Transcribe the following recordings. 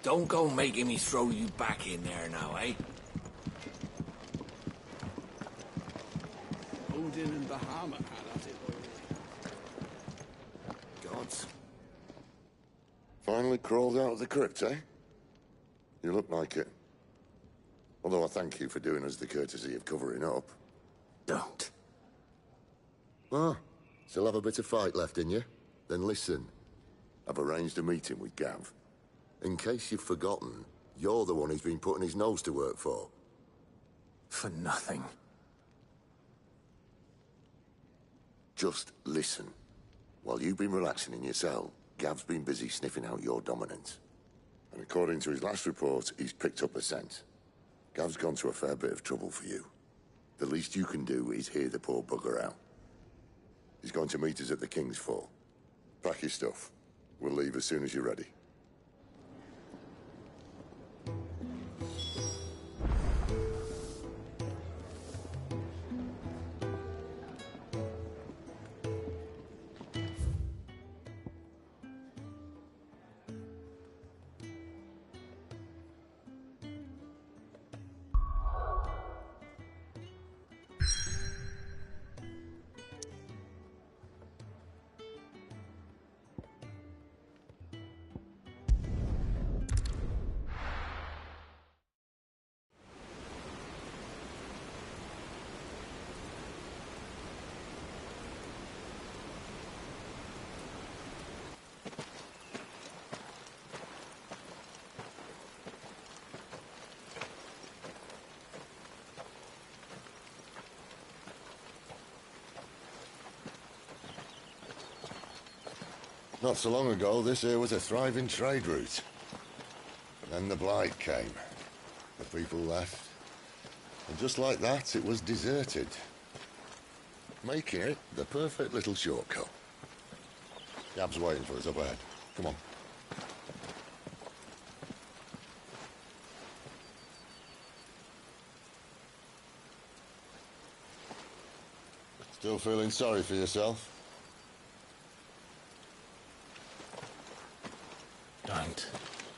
Don't go making me throw you back in there now, eh? Odin and Bahama had at it already. Gods. Finally crawled out of the crypt, eh? You look like it. Although I thank you for doing us the courtesy of covering up. Don't. Ah, still have a bit of fight left in you? Then listen. I've arranged a meeting with Gav. In case you've forgotten, you're the one he's been putting his nose to work for. For nothing. Just listen. While you've been relaxing in your cell, Gav's been busy sniffing out your dominance. And according to his last report, he's picked up a scent. Gav's gone to a fair bit of trouble for you. The least you can do is hear the poor bugger out. He's going to meet us at the King's Fall. Pack your stuff. We'll leave as soon as you're ready. Not so long ago, this here was a thriving trade route. Then the Blight came. The people left. And just like that, it was deserted. Making it the perfect little shortcut. Gab's waiting for us up ahead. Come on. Still feeling sorry for yourself? Don't.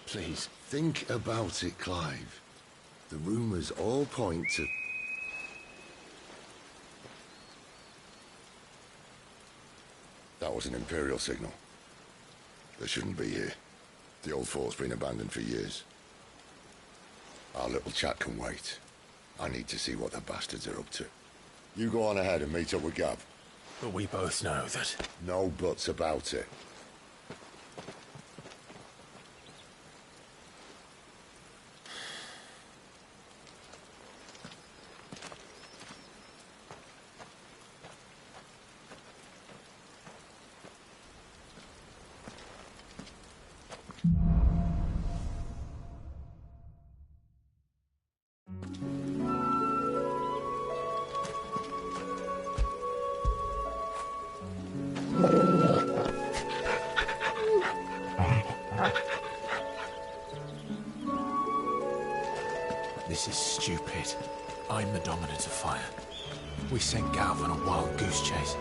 Please. Think about it, Clive. The rumours all point to... That was an Imperial signal. They shouldn't be here. The old fort's been abandoned for years. Our little chat can wait. I need to see what the bastards are up to. You go on ahead and meet up with Gav. But we both know that... No buts about it. This is stupid. I'm the dominant of fire. We sent Gav on a wild goose chase.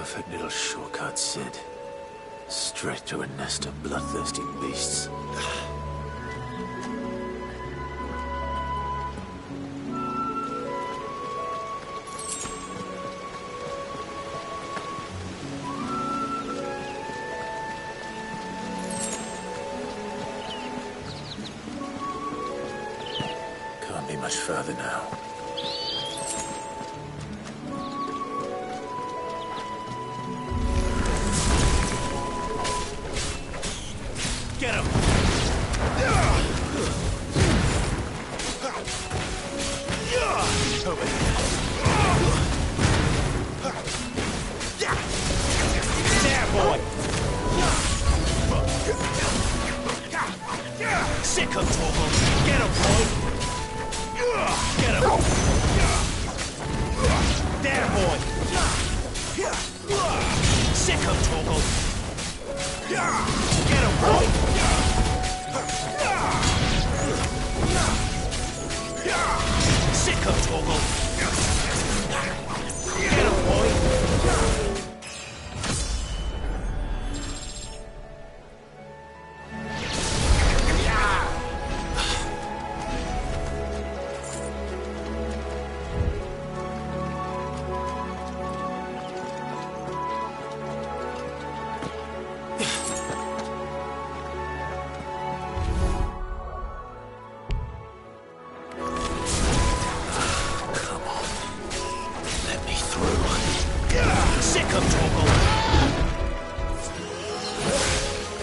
perfect little shortcut, Sid. Straight to a nest of bloodthirsty beasts. Can't be much further now. Get him! Over here. There, boy! Sick of Torgal! Get him, boy! Get him! There, boy! Sick of Torgal! Get him, boy! Sick of Torgal! Get him, boy! Sick of Torgal!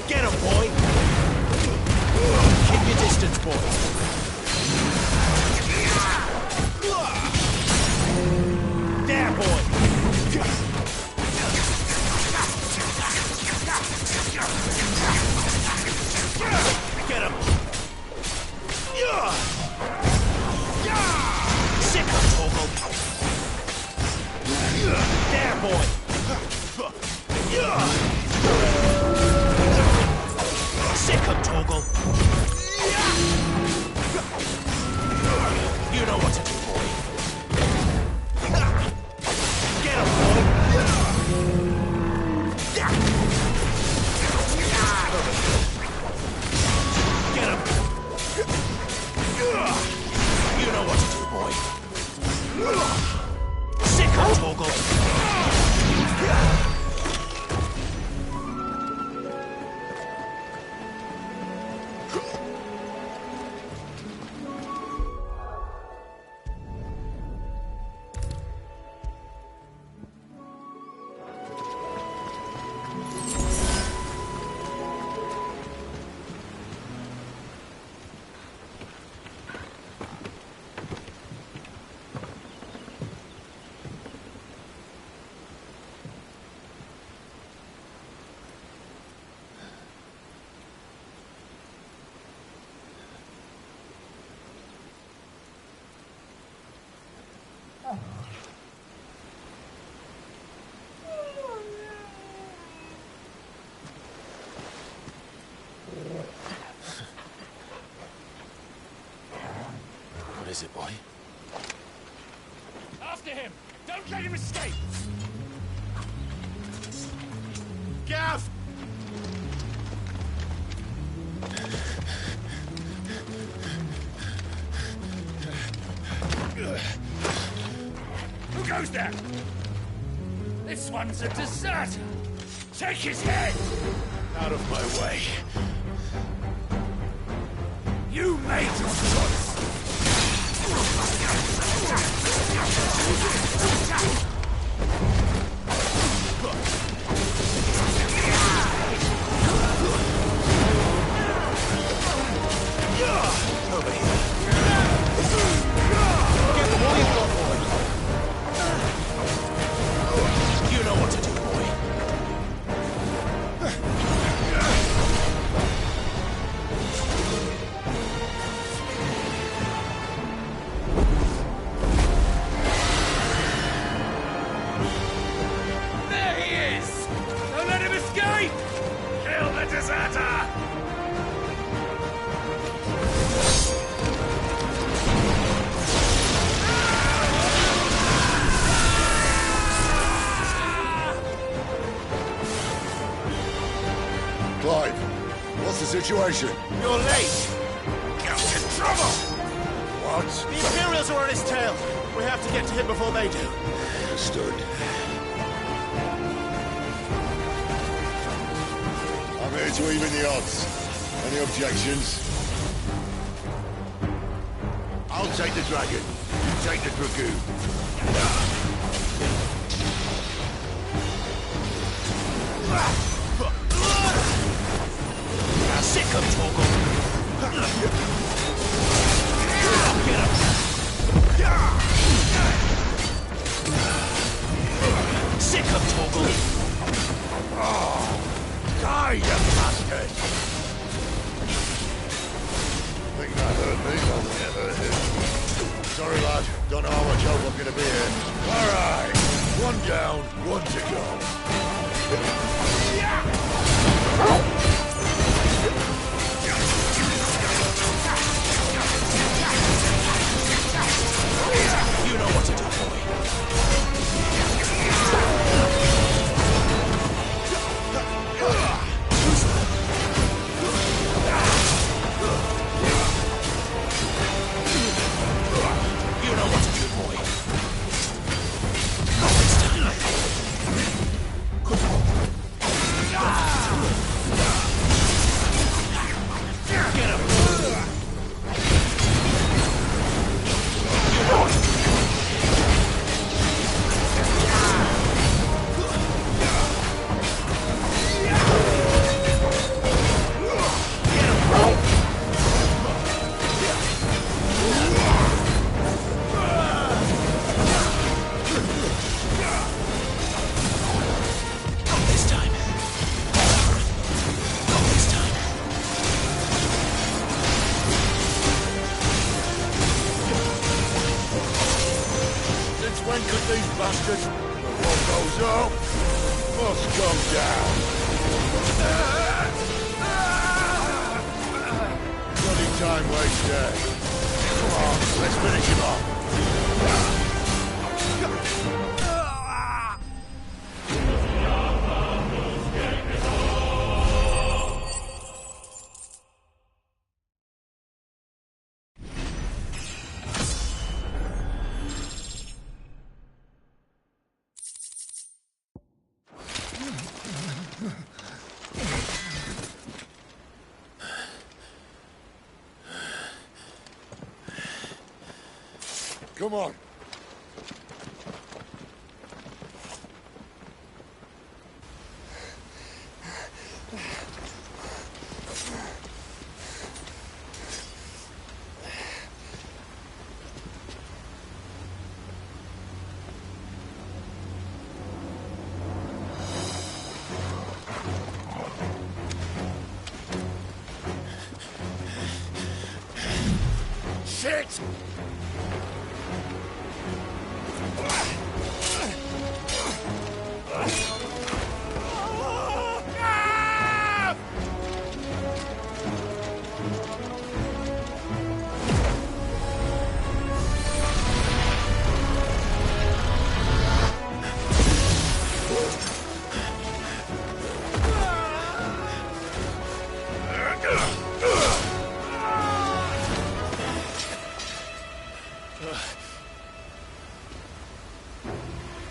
Get him, boy! Keep your distance, boy! There, boy! Get him! Sick of Torgal! There, boy! Sick of Torgal! You know what to do, boy. Get him, boy! Get him! You know what to do, boy. Sick of Torgal! What is it, boy? After him! Don't let him escape! Gav! Who goes there? This one's a deserter! Take his head! Out of my way. You made your choice! Over here. Get the boy, boy. You know what to do, boy. Clive, what's the situation? You're late! Get in trouble! What? The Imperials are on his tail. We have to get to him before they do. Understood. I'm here to even the odds. Any objections? I'll take the dragon. You take the dragoon. Sick of Torgal. Sick of Torgal. Die, you bastard! Think that hurt me, but never hit. Sorry, lad. Don't know how much help I'm gonna be here. All right. One down, one to go. You know what to do, boy. You know what to do, boy. Not this time. Get him. When could these bastards? But what goes up must come down. Bloody time waster. Come on, let's finish him off. Come on. Shit!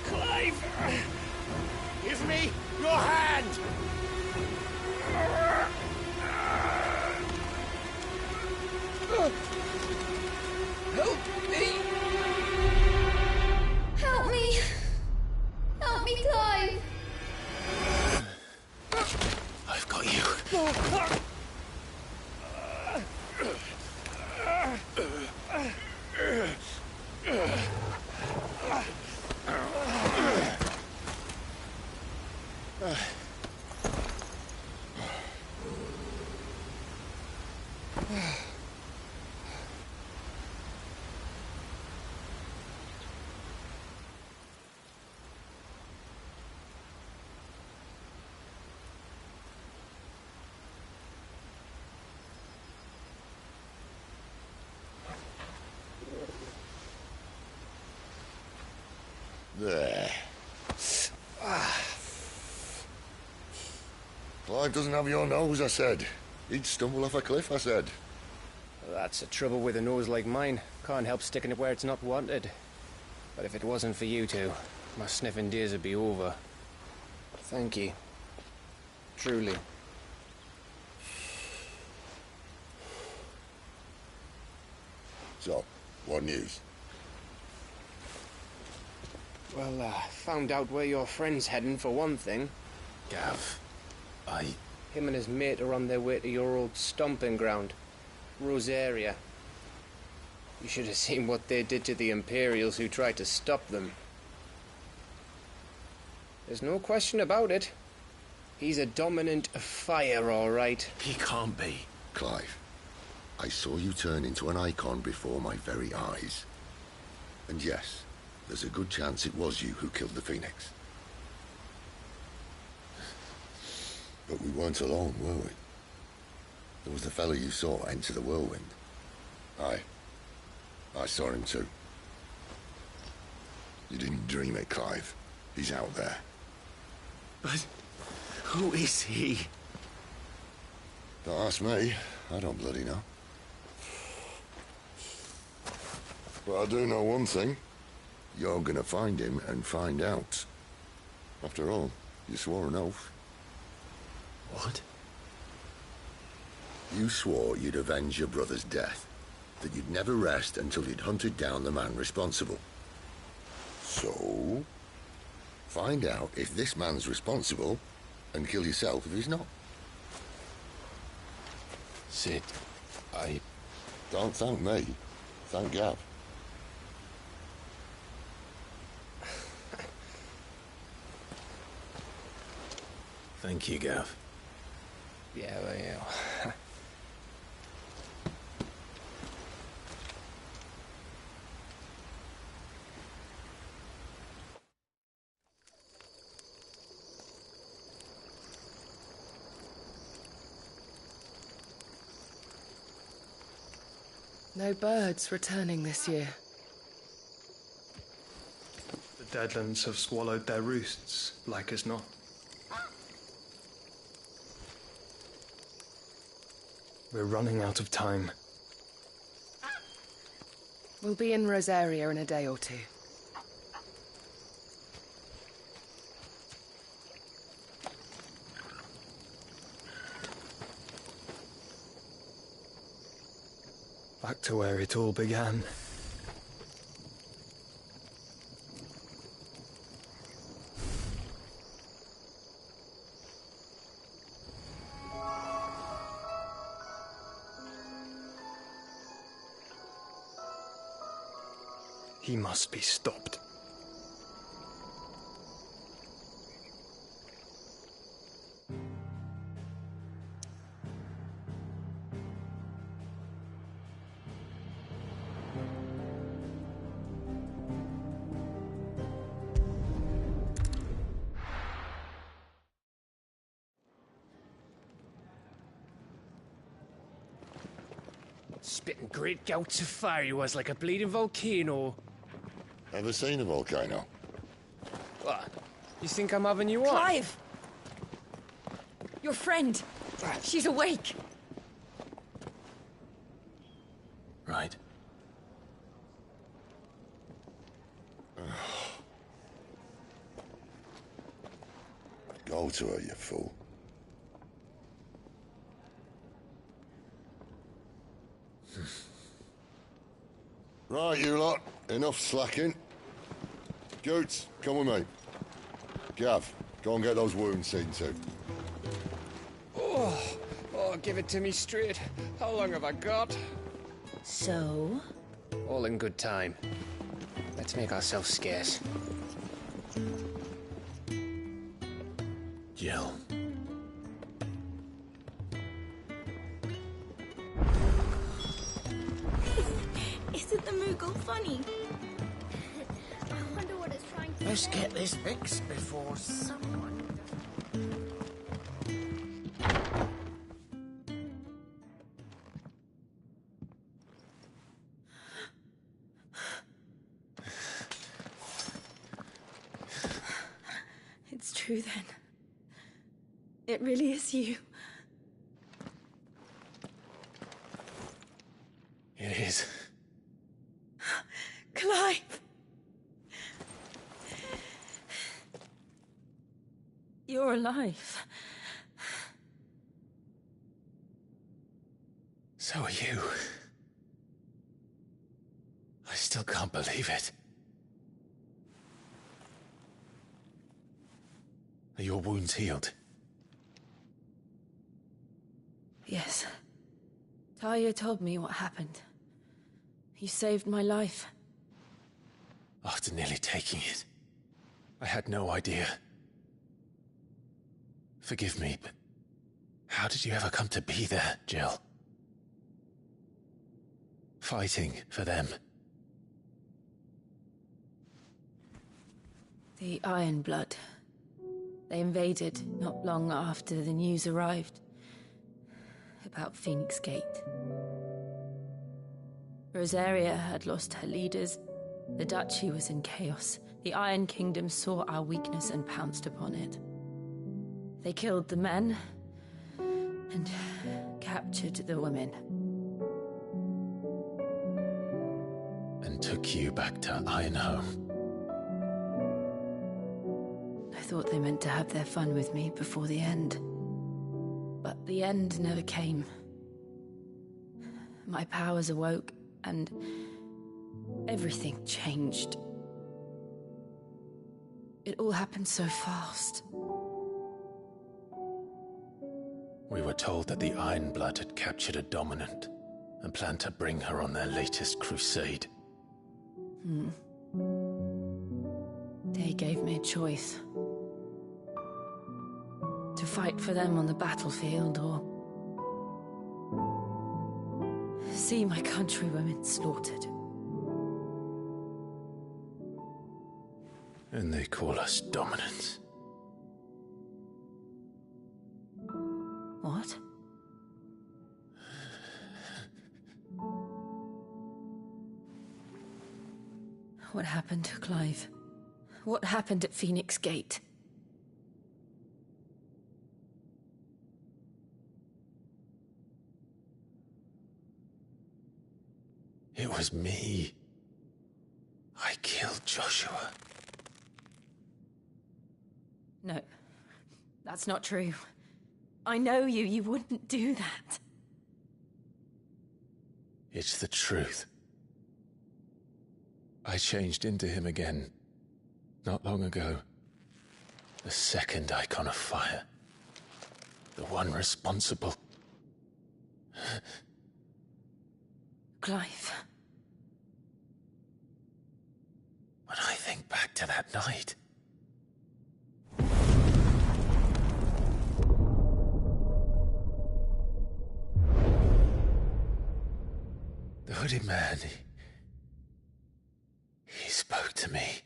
Clive! Give me your hand! Help me! Help me! Help me, Clive! I've got you. There. Clive doesn't have your nose, I said. He'd stumble off a cliff, I said. That's the trouble with a nose like mine. Can't help sticking it where it's not wanted. But if it wasn't for you two, my sniffing days would be over. Thank you. Truly. So, what news? Well, found out where your friend's heading, for one thing. Gav, Him and his mate are on their way to your old stomping ground, Rosaria. You should have seen what they did to the Imperials who tried to stop them. There's no question about it. He's a dominant of fire, all right. He can't be. Clive, I saw you turn into an icon before my very eyes. And yes, there's a good chance it was you who killed the Phoenix. But we weren't alone, were we? There was the fellow you saw enter the whirlwind. I saw him too. You didn't dream it, Clive. He's out there. But who is he? Don't ask me. I don't bloody know. But I do know one thing. You're gonna find him and find out. After all, you swore an oath. What? You swore you'd avenge your brother's death. That you'd never rest until you'd hunted down the man responsible. So, find out if this man's responsible, and kill yourself if he's not. Sid, Don't thank me. Thank Gav. Thank you, Gav. Yeah, well, yeah. No birds returning this year. The Deadlands have swallowed their roosts, like as not. We're running out of time. We'll be in Rosaria in a day or two. Back to where it all began. He must be stopped. Spitting great gouts of fire he was, like a bleeding volcano. Ever seen a volcano? What? You think I'm having you on? Clive! Your friend! She's awake! Right. Go to her, you fool. Right, you lot. Enough slacking. Goots, come with me. Gav, go and get those wounds seen to. Oh, give it to me straight. How long have I got? So? All in good time. Let's make ourselves scarce. Jill. Isn't the Moogle funny? I wonder what it's trying to Let's get this fixed before someone... It's true then. It really is you. It is. Clive! You're alive. So are you. I still can't believe it. Are your wounds healed? Yes. Talia told me what happened. You saved my life. After nearly taking it, I had no idea. Forgive me, but how did you ever come to be there, Jill? Fighting for them. The Iron Blood. They invaded not long after the news arrived about Phoenix Gate. Rosaria had lost her leaders. The Duchy was in chaos. The Iron Kingdom saw our weakness and pounced upon it. They killed the men and captured the women. And took you back to Ironhome. I thought they meant to have their fun with me before the end. But the end never came. My powers awoke, and everything changed. It all happened so fast. We were told that the Iron Blood had captured a dominant and planned to bring her on their latest crusade. They gave me a choice. To fight for them on the battlefield, or see my countrywomen slaughtered. And they call us dominants. What? What happened to Clive? What happened at Phoenix Gate? It was me. I killed Joshua. No, that's not true. I know you. You wouldn't do that. It's the truth. I changed into him again, not long ago. The second icon of fire. The one responsible. Clive. When I think back to that night... The hooded man, he spoke to me.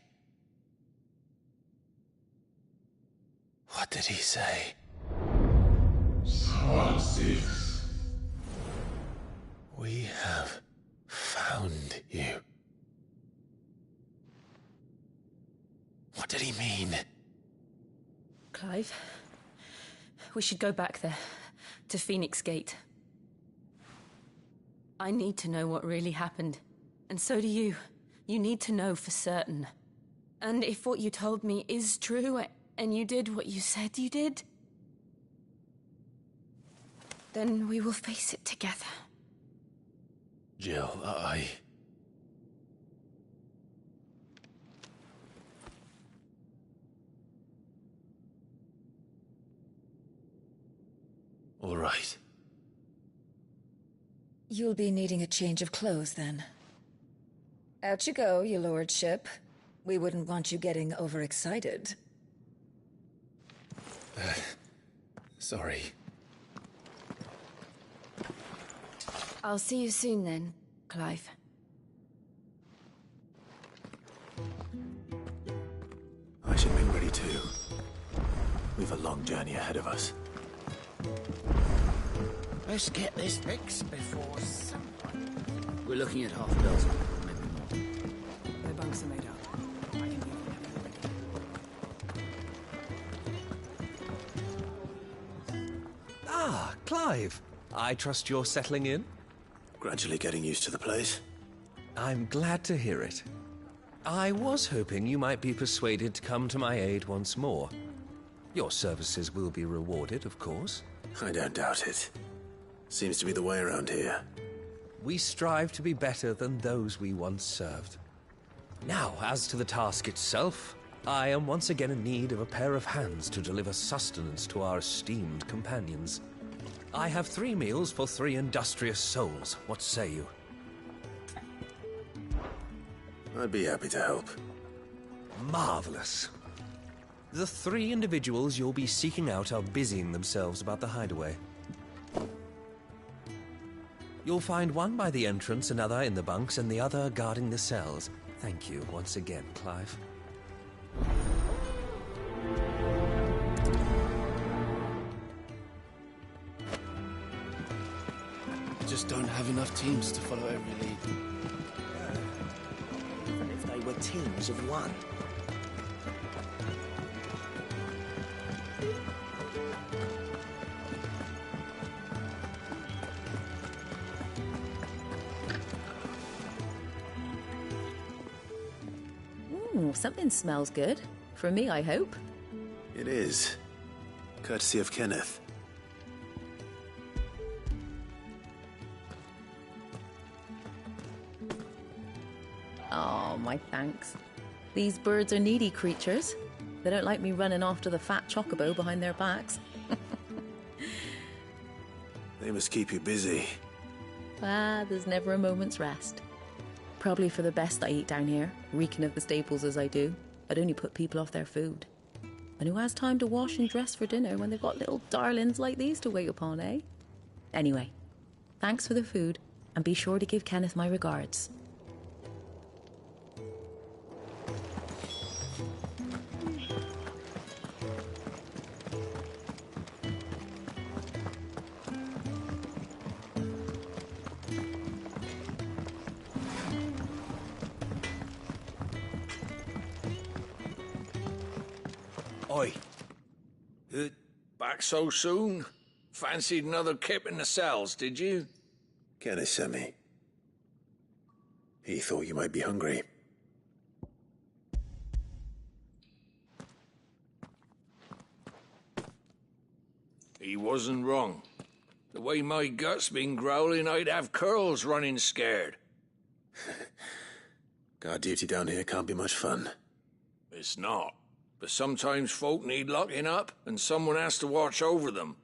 What did he say? XVI. We have found you. What did he mean? Clive, we should go back there, to Phoenix Gate. I need to know what really happened. And so do you. You need to know for certain. And if what you told me is true, and you did what you said you did, then we will face it together. Jill, All right. You'll be needing a change of clothes, then. Out you go, your lordship. We wouldn't want you getting overexcited. Sorry. I'll see you soon then, Clive. I should be ready too. We've a long journey ahead of us. Let's get this fixed before someone... We're looking at half a dozen, maybe more. The bunks are made up. I can leave them ready. Ah, Clive. I trust you're settling in? Gradually getting used to the place. I'm glad to hear it. I was hoping you might be persuaded to come to my aid once more. Your services will be rewarded, of course. I don't doubt it. Seems to be the way around here. We strive to be better than those we once served. Now, as to the task itself, I am once again in need of a pair of hands to deliver sustenance to our esteemed companions. I have 3 meals for 3 industrious souls. What say you? I'd be happy to help. Marvelous. The 3 individuals you'll be seeking out are busying themselves about the hideaway. You'll find one by the entrance, another in the bunks, and the other guarding the cells. Thank you once again, Clive. We just don't have enough teams to follow every lead. Even if they were teams of one. Ooh, something smells good. For me, I hope. It is. Courtesy of Kenneth. Oh, my thanks. These birds are needy creatures. They don't like me running after the fat chocobo behind their backs. They must keep you busy. There's never a moment's rest. Probably for the best I eat down here, reeking of the staples as I do. I'd only put people off their food. And who has time to wash and dress for dinner when they've got little darlings like these to wait upon, eh? Anyway, thanks for the food, and be sure to give Kenneth my regards. Oi. Back so soon? Fancied another kip in the cells, did you? Kenneth sent me. He thought you might be hungry. He wasn't wrong. The way my gut's been growling, I'd have curls running scared. Guard duty down here can't be much fun. It's not. But sometimes folk need locking up, and someone has to watch over them.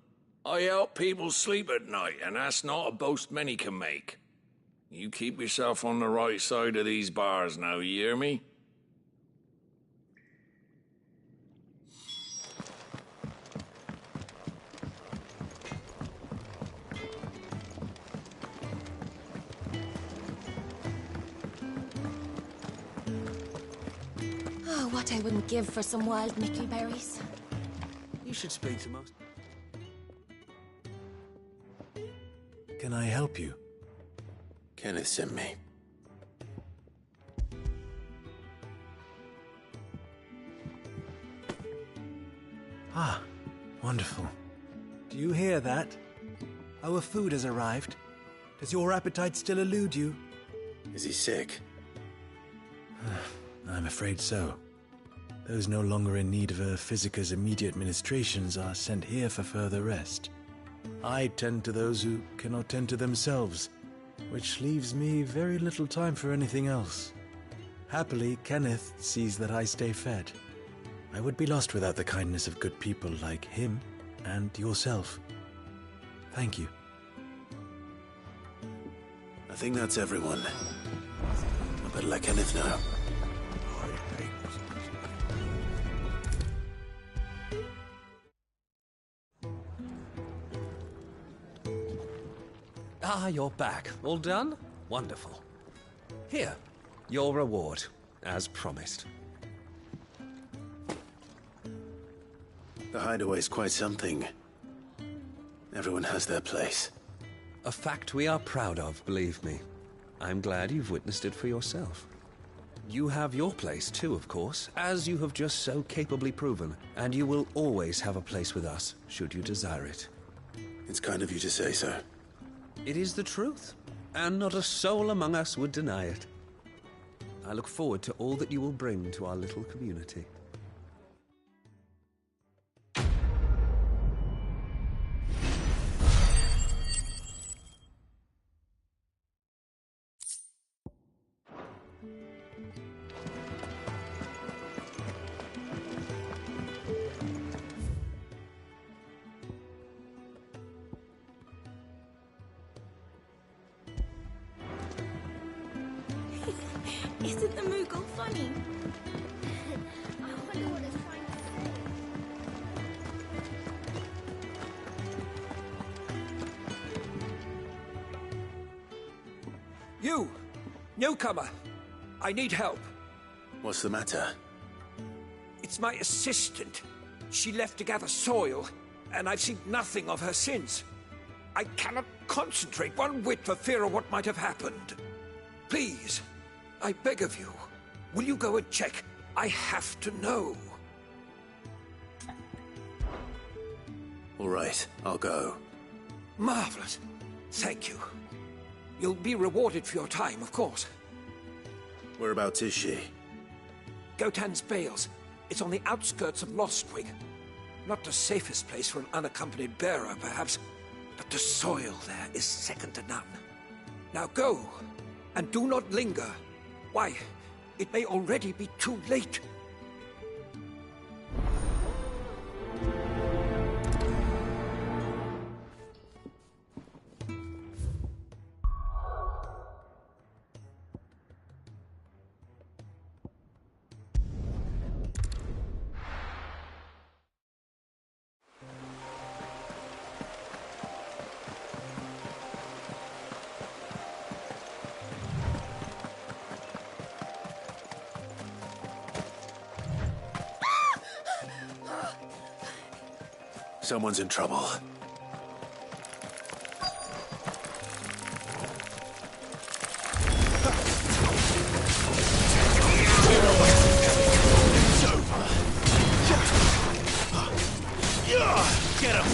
I help people sleep at night, and that's not a boast many can make. You keep yourself on the right side of these bars now, you hear me? Oh, what I wouldn't give for some wild mickleberries. You should speak to most. Can I help you? Kenneth sent me. Ah, wonderful. Do you hear that? Our food has arrived. Does your appetite still elude you? Is he sick? I'm afraid so. Those no longer in need of a physicus immediate ministrations are sent here for further rest. I tend to those who cannot tend to themselves, which leaves me very little time for anything else. Happily, Kenneth sees that I stay fed. I would be lost without the kindness of good people like him and yourself. Thank you. I think that's everyone. I better let Kenneth know. Ah, you're back. All done? Wonderful. Here, your reward, as promised. The hideaway's quite something. Everyone has their place. A fact we are proud of, believe me. I'm glad you've witnessed it for yourself. You have your place too, of course, as you have just so capably proven, and you will always have a place with us, should you desire it. It's kind of you to say so. It is the truth, and not a soul among us would deny it. I look forward to all that you will bring to our little community. Isn't the Moogle funny? I wonder what it's trying to say. You! Newcomer! I need help. What's the matter? It's my assistant. She left to gather soil, and I've seen nothing of her since. I cannot concentrate one whit for fear of what might have happened. Please, I beg of you, will you go and check? I have to know. All right, I'll go. Marvelous. Thank you. You'll be rewarded for your time, of course. Whereabouts is she? Gotan's Bales. It's on the outskirts of Lostwig. Not the safest place for an unaccompanied bearer, perhaps, but the soil there is second to none. Now go, and do not linger. Why, it may already be too late. Someone's in trouble. Get him!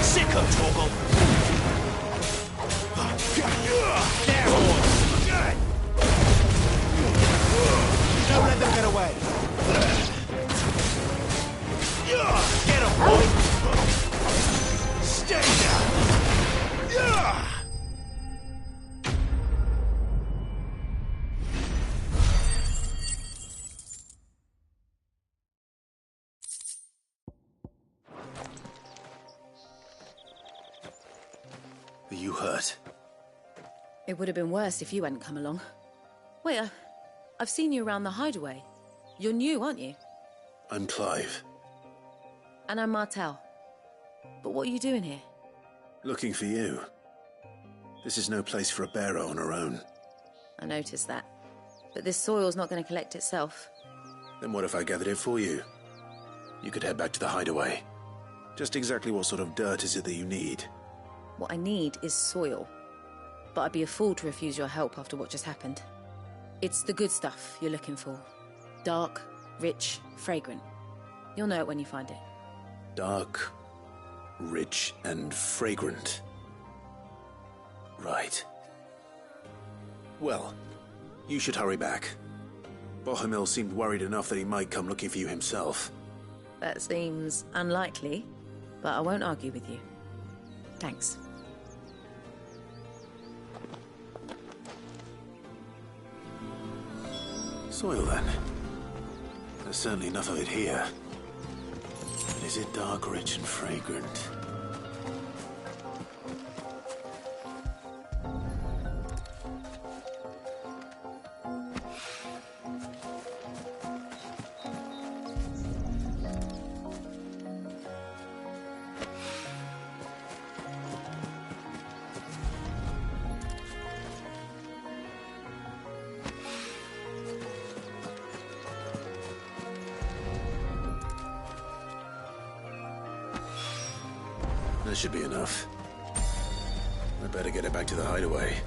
Sick of Torgal! Don't let them get away! Get him, boy! Stay down! Are you hurt? It would have been worse if you hadn't come along. Wait, I've seen you around the hideaway. You're new, aren't you? I'm Clive. And I'm Martel. But what are you doing here? Looking for you. This is no place for a bearer on her own. I noticed that. But this soil's not going to collect itself. Then what if I gathered it for you? You could head back to the hideaway. Just exactly what sort of dirt is it that you need? What I need is soil. But I'd be a fool to refuse your help after what just happened. It's the good stuff you're looking for. Dark, rich, fragrant. You'll know it when you find it. Dark, rich, and fragrant. Right. Well, you should hurry back. Bohemil seemed worried enough that he might come looking for you himself. That seems unlikely, but I won't argue with you. Thanks. Soil, then. There's certainly enough of it here. But is it dark, rich, and fragrant? That should be enough. I better get it back to the hideaway.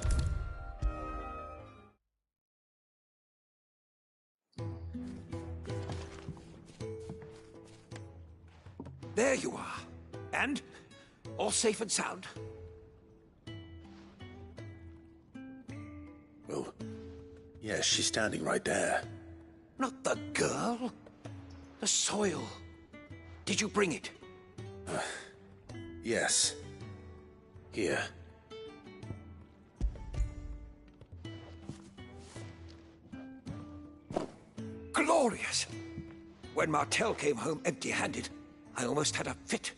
There you are. And all safe and sound. Well, yes, she's standing right there. Not the girl. The soil. Did you bring it? Yes. Here. Glorious! When Martel came home empty-handed, I almost had a fit.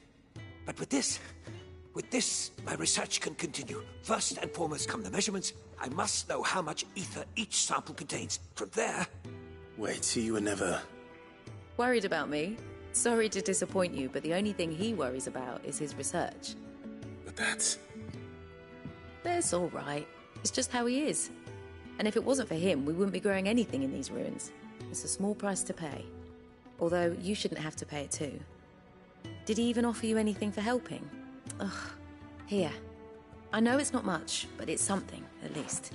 But with this, my research can continue. First and foremost come the measurements. I must know how much ether each sample contains. From there... Wait, so you were never... Worried about me? Sorry to disappoint you, but the only thing he worries about is his research. But that's... That's all right. It's just how he is. And if it wasn't for him, we wouldn't be growing anything in these ruins. It's a small price to pay. Although, you shouldn't have to pay it too. Did he even offer you anything for helping? Ugh. Here. I know it's not much, but it's something, at least.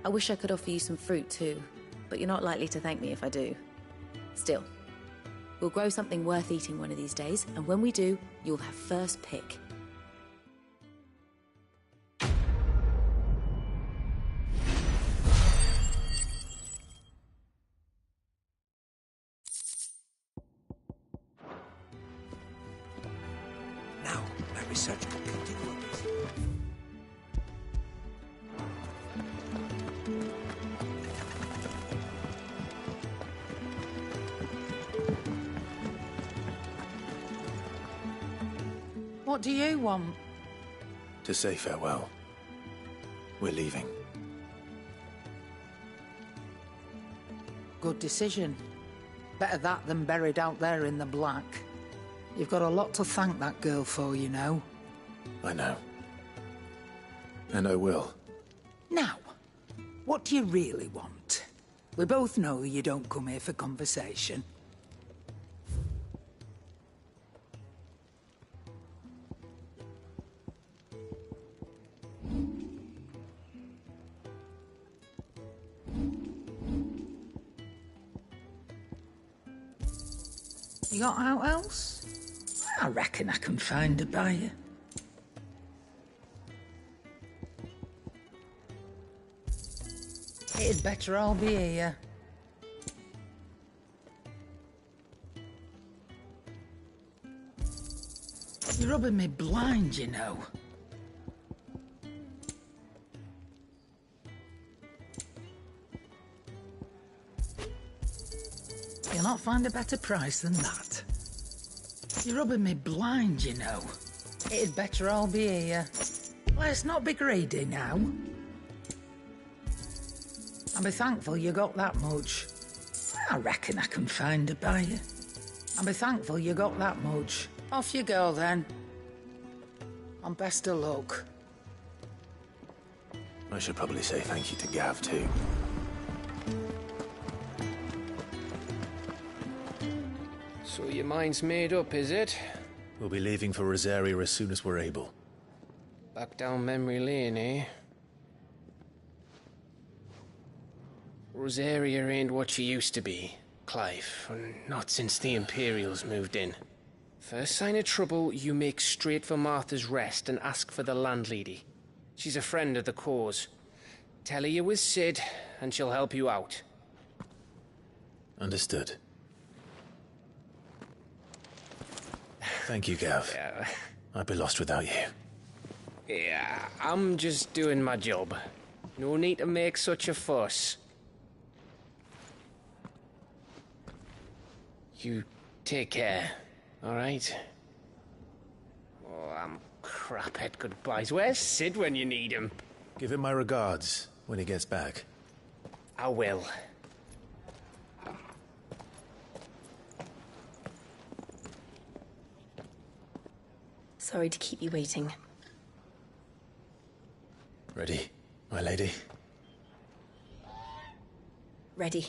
I wish I could offer you some fruit too, but you're not likely to thank me if I do. Still, we'll grow something worth eating one of these days, and when we do, you'll have first pick. Now, my research can continue on this. What do you want? To say farewell. We're leaving. Good decision. Better that than buried out there in the black. You've got a lot to thank that girl for, you know. I know. And I will. Now, what do you really want? We both know you don't come here for conversation. You got out else? I reckon I can find a buyer. It'd better all be here. You're rubbing me blind, you know. You'll not find a better price than that. You're rubbing me blind, you know. It'd better all be here. Let's not be greedy now. I'll be thankful you got that much. I reckon I can find a buyer. I'll be thankful you got that much. Off you go, then. And best of luck. I should probably say thank you to Gav, too. So your mind's made up, is it? We'll be leaving for Rosaria as soon as we're able. Back down memory lane, eh? Rosaria ain't what she used to be, Clive. Not since the Imperials moved in. First sign of trouble, you make straight for Martha's Rest and ask for the landlady. She's a friend of the cause. Tell her you're with Sid, and she'll help you out. Understood. Thank you, Gav. Yeah. I'd be lost without you. Yeah, I'm just doing my job. No need to make such a fuss. You take care, all right? Oh, I'm crap at goodbyes. Where's Sid when you need him? Give him my regards when he gets back. I will. Sorry to keep you waiting. Ready, my lady? Ready.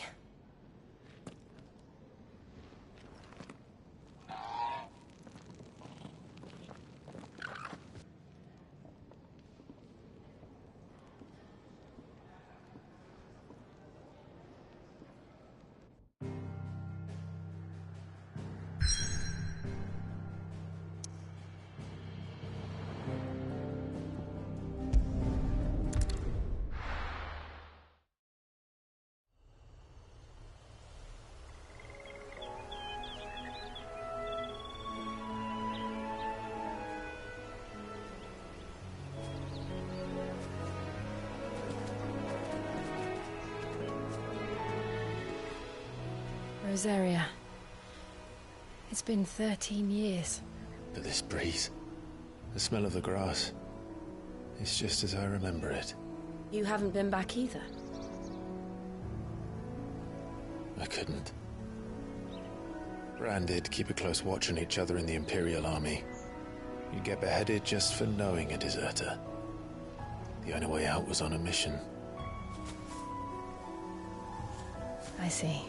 Rosaria. It's been 13 years. But this breeze, the smell of the grass, it's just as I remember it. You haven't been back either? I couldn't. Branded, keep a close watch on each other in the Imperial Army. You'd get beheaded just for knowing a deserter. The only way out was on a mission. I see.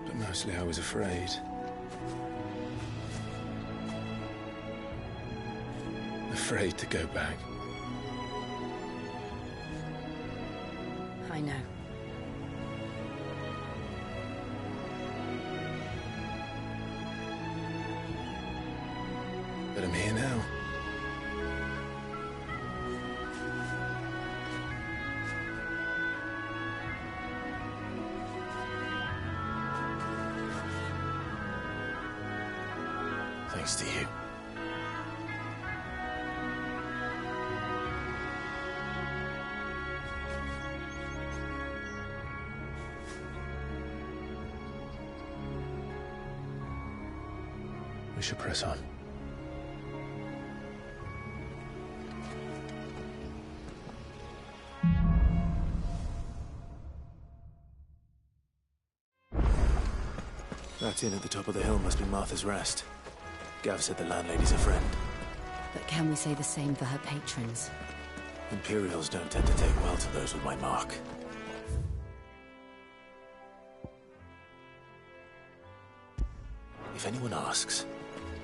But mostly I was afraid. Afraid to go back. I know. But I'm here now. Thanks to you. We should press on. That inn at the top of the hill must be Martha's Rest. Gav said the landlady's a friend. But can we say the same for her patrons? Imperials don't tend to take well to those with my mark. If anyone asks,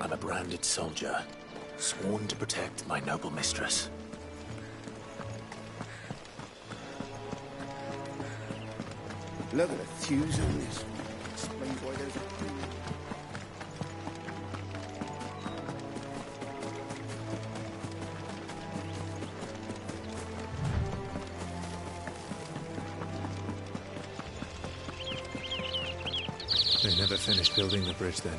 I'm a branded soldier, sworn to protect my noble mistress. Look at the thews on this. Explains why there's They never finished building the bridge then.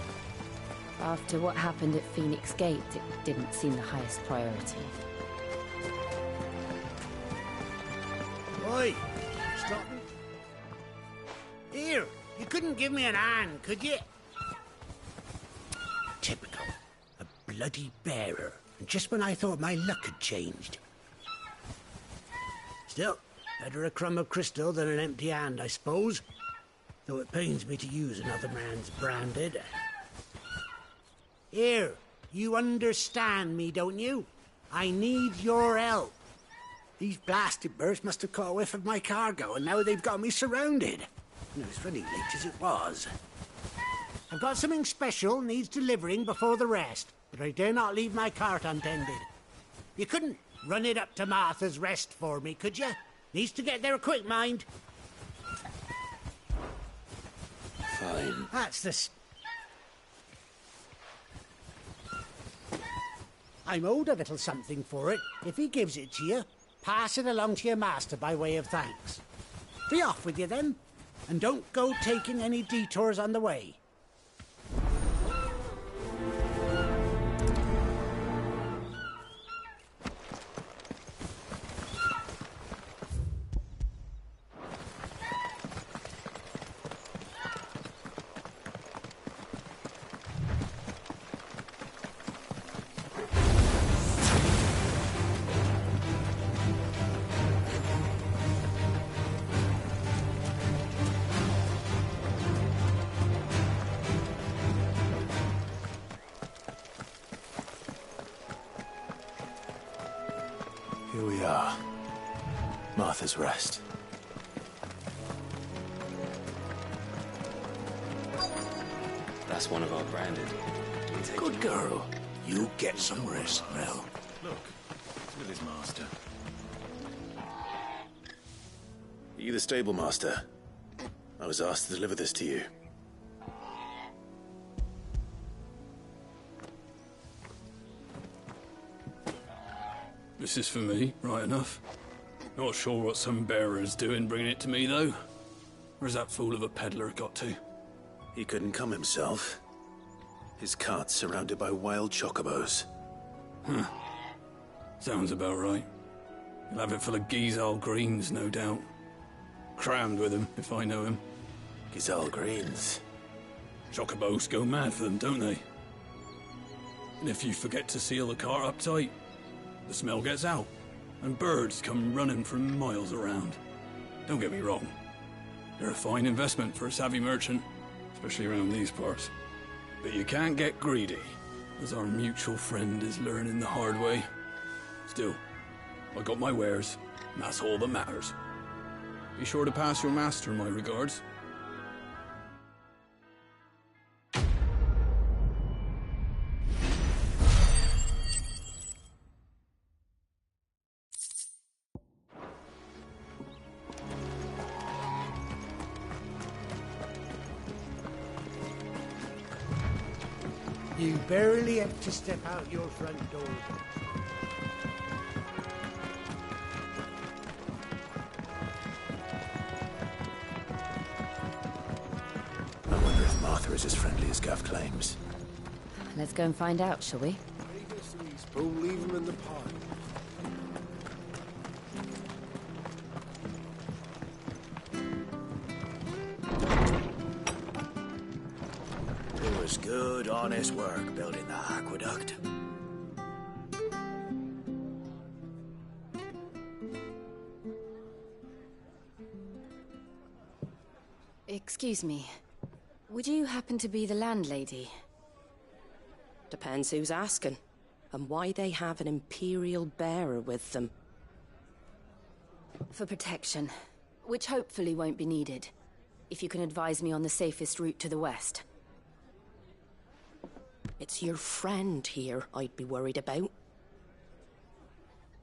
After what happened at Phoenix Gate, it didn't seem the highest priority. Oi! Stop. Here, you couldn't give me an hand, could you? Typical. A bloody bearer. And just when I thought my luck had changed. Still, better a crumb of crystal than an empty hand, I suppose. Though it pains me to use another man's branded. Here, you understand me, don't you? I need your help. These blasted birds must have caught a whiff of my cargo, and now they've got me surrounded. And it was running late as it was. I've got something special needs delivering before the rest, but I dare not leave my cart untended. You couldn't run it up to Martha's Rest for me, could you? Needs to get there quick, mind. Fine. That's the... I'm owed a little something for it. If he gives it to you, pass it along to your master by way of thanks. Be off with you then, and don't go taking any detours on the way. Here we are. Martha's Rest. That's one of our branded. Good girl. You get some rest now. Look, it's with his master. Are you the stable master? I was asked to deliver this to you. This is for me, right enough. Not sure what some bearer's doing bringing it to me, though. Where's that fool of a peddler got to? He couldn't come himself. His cart's surrounded by wild chocobos. Huh. Sounds about right. He'll have it full of Gizal greens, no doubt. Crammed with him, if I know him. Gizal greens. Chocobos go mad for them, don't they? And if you forget to seal the cart up tight, the smell gets out, and birds come running from miles around. Don't get me wrong. They're a fine investment for a savvy merchant, especially around these parts. But you can't get greedy, as our mutual friend is learning the hard way. Still, I got my wares, and that's all that matters. Be sure to pass your master my regards. You barely have to step out your front door. I wonder if Martha is as friendly as Gav claims. Let's go and find out, shall we? Leave him in the pod. It was good, honest work building the aqueduct. Excuse me. Would you happen to be the landlady? Depends who's asking, and why they have an Imperial bearer with them. For protection, which hopefully won't be needed. If you can advise me on the safest route to the west. It's your friend here I'd be worried about.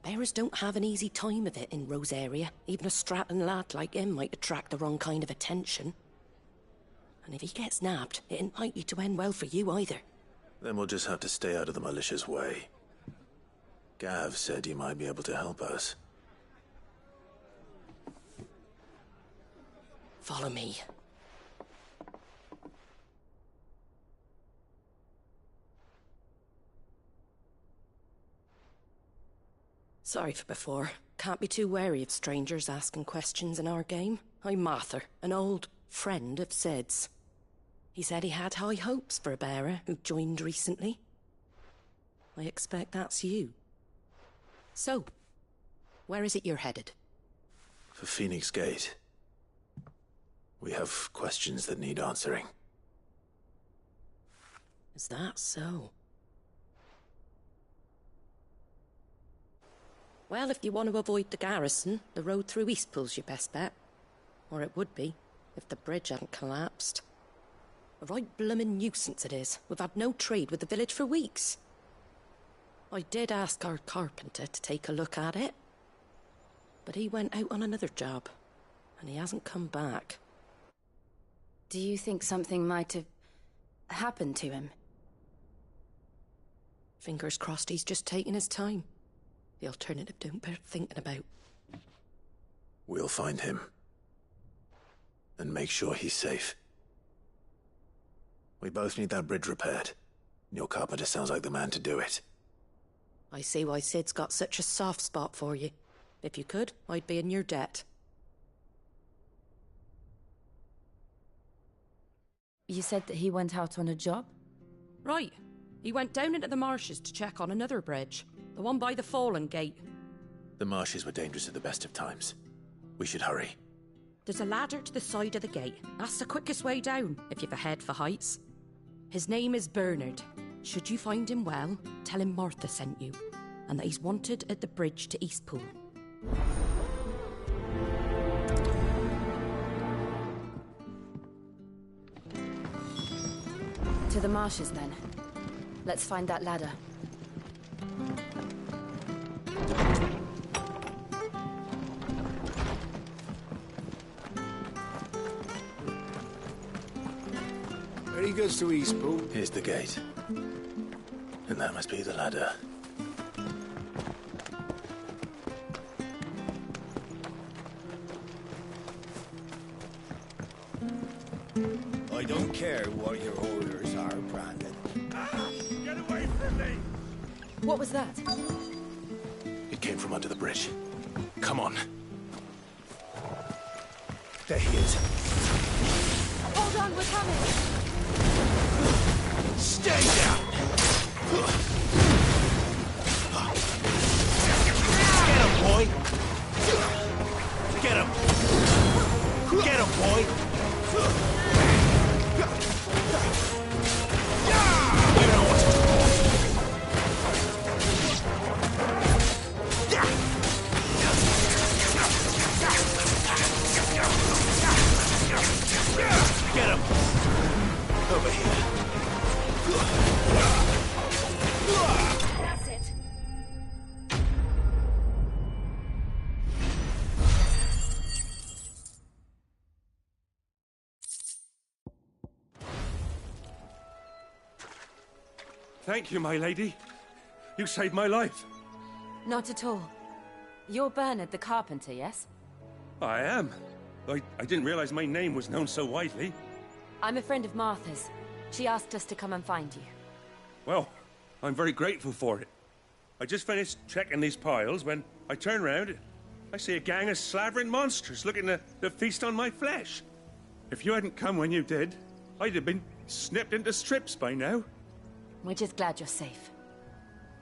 Bearers don't have an easy time of it in Rose area. Even a Stratton lad like him might attract the wrong kind of attention. And if he gets nabbed, it ain't likely to end well for you either. Then we'll just have to stay out of the malicious way. Gav said he might be able to help us. Follow me. Sorry for before. Can't be too wary of strangers asking questions in our game. I'm Martha, an old friend of Sid's. He said he had high hopes for a bearer who joined recently. I expect that's you. So, where is it you're headed? For Phoenix Gate. We have questions that need answering. Is that so? Well, if you want to avoid the garrison, the road through Eastpool's your best bet. Or it would be, if the bridge hadn't collapsed. A right bloomin' nuisance it is. We've had no trade with the village for weeks. I did ask our carpenter to take a look at it. But he went out on another job, and he hasn't come back. Do you think something might have happened to him? Fingers crossed he's just taking his time. The alternative don't bear thinking about. We'll find him. And make sure he's safe. We both need that bridge repaired. Your carpenter sounds like the man to do it. I see why Sid's got such a soft spot for you. If you could, I'd be in your debt. You said that he went out on a job? Right. He went down into the marshes to check on another bridge. The one by the Fallen Gate. The marshes were dangerous at the best of times. We should hurry. There's a ladder to the side of the gate. That's the quickest way down, if you've a head for heights. His name is Bernard. Should you find him well, tell him Martha sent you, and that he's wanted at the bridge to Eastpool. To the marshes, then. Let's find that ladder. Where he goes to Eastpool? Here's the gate. And that must be the ladder. I don't care what your orders are, Brandon. Get away from me! What was that? It came from under the bridge. Come on. There he is. Hold on, we're coming. Stay down! Get him, boy! Get him! Get him, boy! You know what to do. Get him! Over here. That's it. Thank you, my lady. You saved my life. Not at all. You're Bernard the carpenter, yes? I am. I didn't realize my name was known so widely. I'm a friend of Martha's. She asked us to come and find you. Well, I'm very grateful for it. I just finished checking these piles when I turn around. I see a gang of slavering monsters looking to feast on my flesh. If you hadn't come when you did, I'd have been snipped into strips by now. We're just glad you're safe.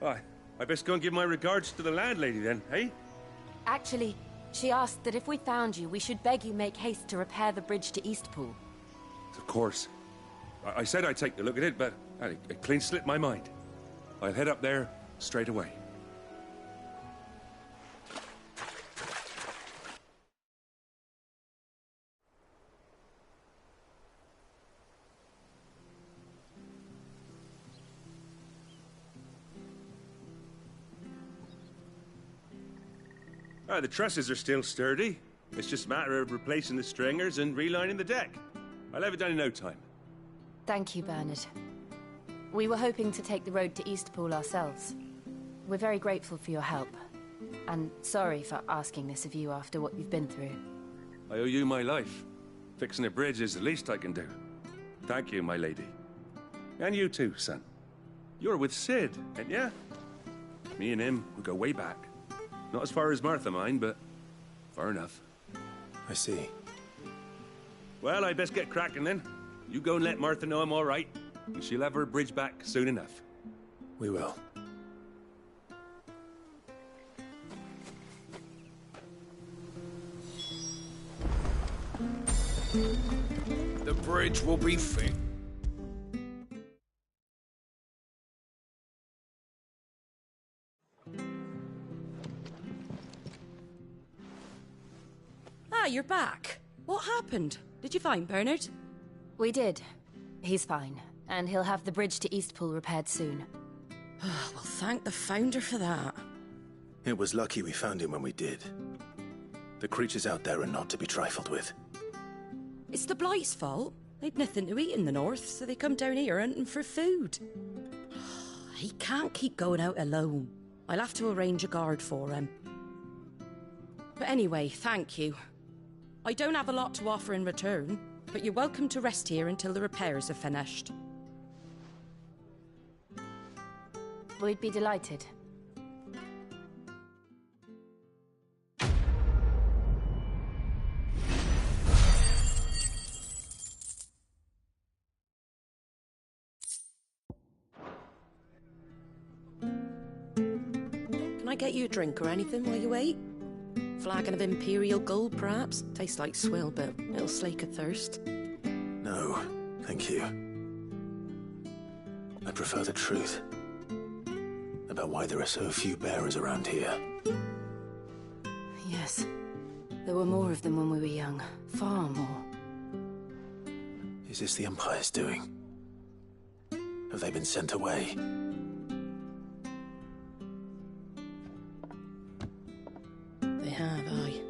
I best go and give my regards to the landlady then, eh? Actually, she asked that if we found you, we should beg you make haste to repair the bridge to Eastpool. Of course. I said I'd take a look at it, but it clean slipped my mind. I'll head up there straight away. The trusses are still sturdy. It's just a matter of replacing the stringers and relining the deck. I'll have it done in no time. Thank you, Bernard. We were hoping to take the road to Eastpool ourselves. We're very grateful for your help. And sorry for asking this of you after what you've been through. I owe you my life. Fixing a bridge is the least I can do. Thank you, my lady. And you too, son. You're with Sid, ain't ya? Me and him, we go way back. Not as far as Martha, mind, but far enough. I see. Well, I best get cracking then. You go and let Martha know I'm all right, and she'll have her bridge back soon enough. We will. The bridge will be fixed. Ah, you're back. What happened? Did you find Bernard? We did. He's fine, and he'll have the bridge to Eastpool repaired soon. Well, thank the Founder for that. It was lucky we found him when we did. The creatures out there are not to be trifled with. It's the Blight's fault. They'd nothing to eat in the north, so they come down here hunting for food. He can't keep going out alone. I'll have to arrange a guard for him. But anyway, thank you. I don't have a lot to offer in return, but you're welcome to rest here until the repairs are finished. We'd be delighted. Can I get you a drink or anything while you wait? Flagon of Imperial Gold, perhaps? Tastes like swill, but it'll slake a thirst. No, thank you. I prefer the truth about why there are so few bearers around here. Yes. There were more of them when we were young. Far more. Is this the Empire's doing? Have they been sent away? They have, aye.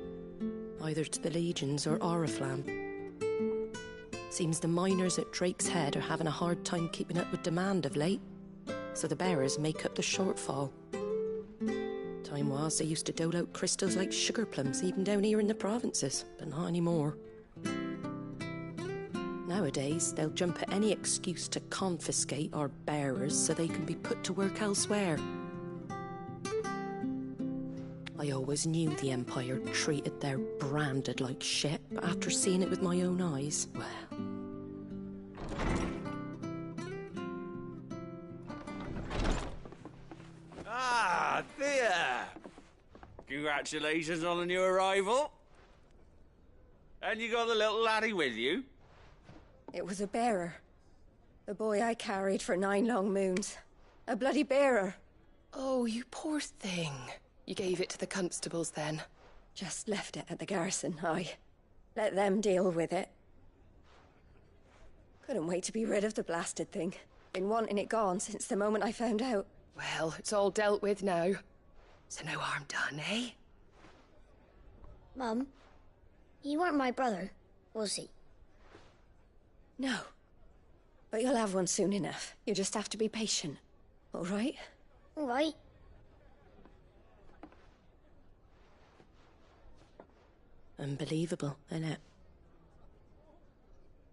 Either to the Legions or Oriflamme. Seems the miners at Drake's Head are having a hard time keeping up with demand of late, so the bearers make up the shortfall. Time was, they used to dole out crystals like sugar plums even down here in the provinces, but not anymore. Nowadays, they'll jump at any excuse to confiscate our bearers so they can be put to work elsewhere. I I always knew the Empire treated their branded like shit, but after seeing it with my own eyes, well... Ah, Thea! Congratulations on the new arrival. And you got the little laddie with you? It was a bearer. The boy I carried for 9 long moons. A bloody bearer. Oh, you poor thing. You gave it to the constables then? Just left it at the garrison, I. Let them deal with it. Couldn't wait to be rid of the blasted thing. Been wanting it gone since the moment I found out. Well, it's all dealt with now. So no harm done, eh? Mum, he weren't my brother, was he? No. But you'll have one soon enough. You just have to be patient. All right? All right. Unbelievable, innit?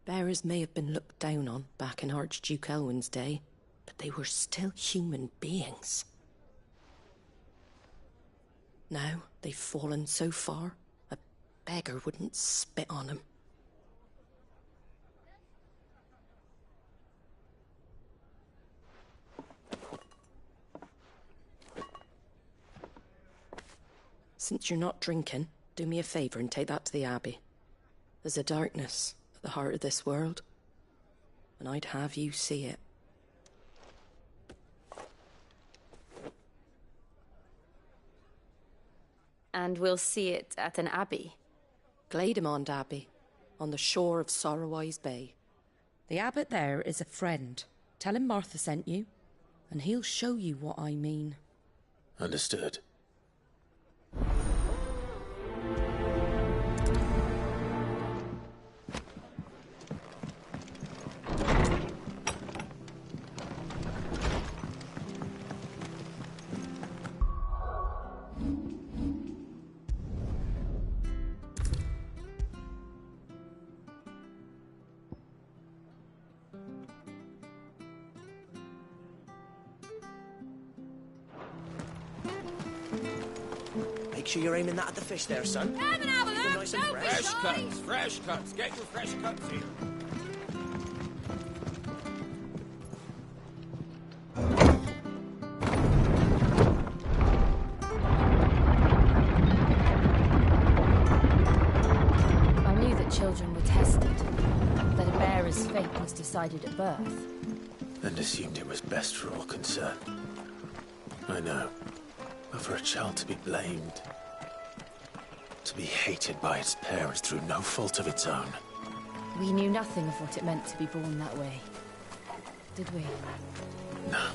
Bearers may have been looked down on back in Archduke Elwin's day, but they were still human beings. Now they've fallen so far, a beggar wouldn't spit on them. Since you're not drinking, do me a favour and take that to the Abbey. There's a darkness at the heart of this world, and I'd have you see it. And we'll see it at an abbey? Glademond Abbey, on the shore of Sorrowwise Bay. The abbot there is a friend. Tell him Martha sent you, and he'll show you what I mean. Understood. Make sure you're aiming that at the fish there, son. Have an apple, Keep them nice and Fresh cuts, fresh cuts. Get your fresh cuts here. I knew that children were tested, that a bearer's fate was decided at birth. And assumed it was best for all concerned. I know. But for a child to be blamed, to be hated by its parents through no fault of its own. We knew nothing of what it meant to be born that way, did we? No.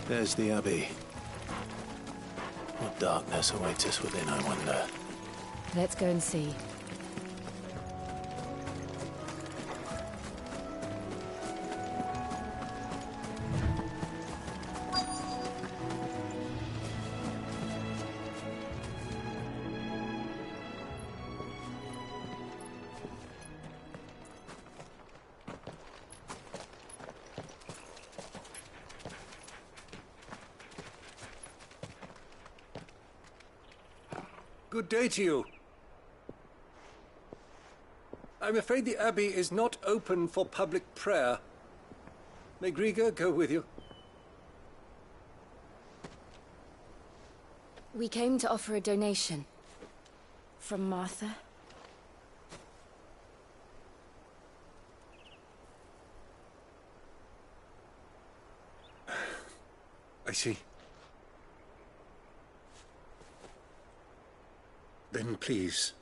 There's the Abbey. What darkness awaits us within, I wonder? Let's go and see. Good day to you. I'm afraid the Abbey is not open for public prayer. May Grieger go with you? We came to offer a donation. From Martha. I see. Then please,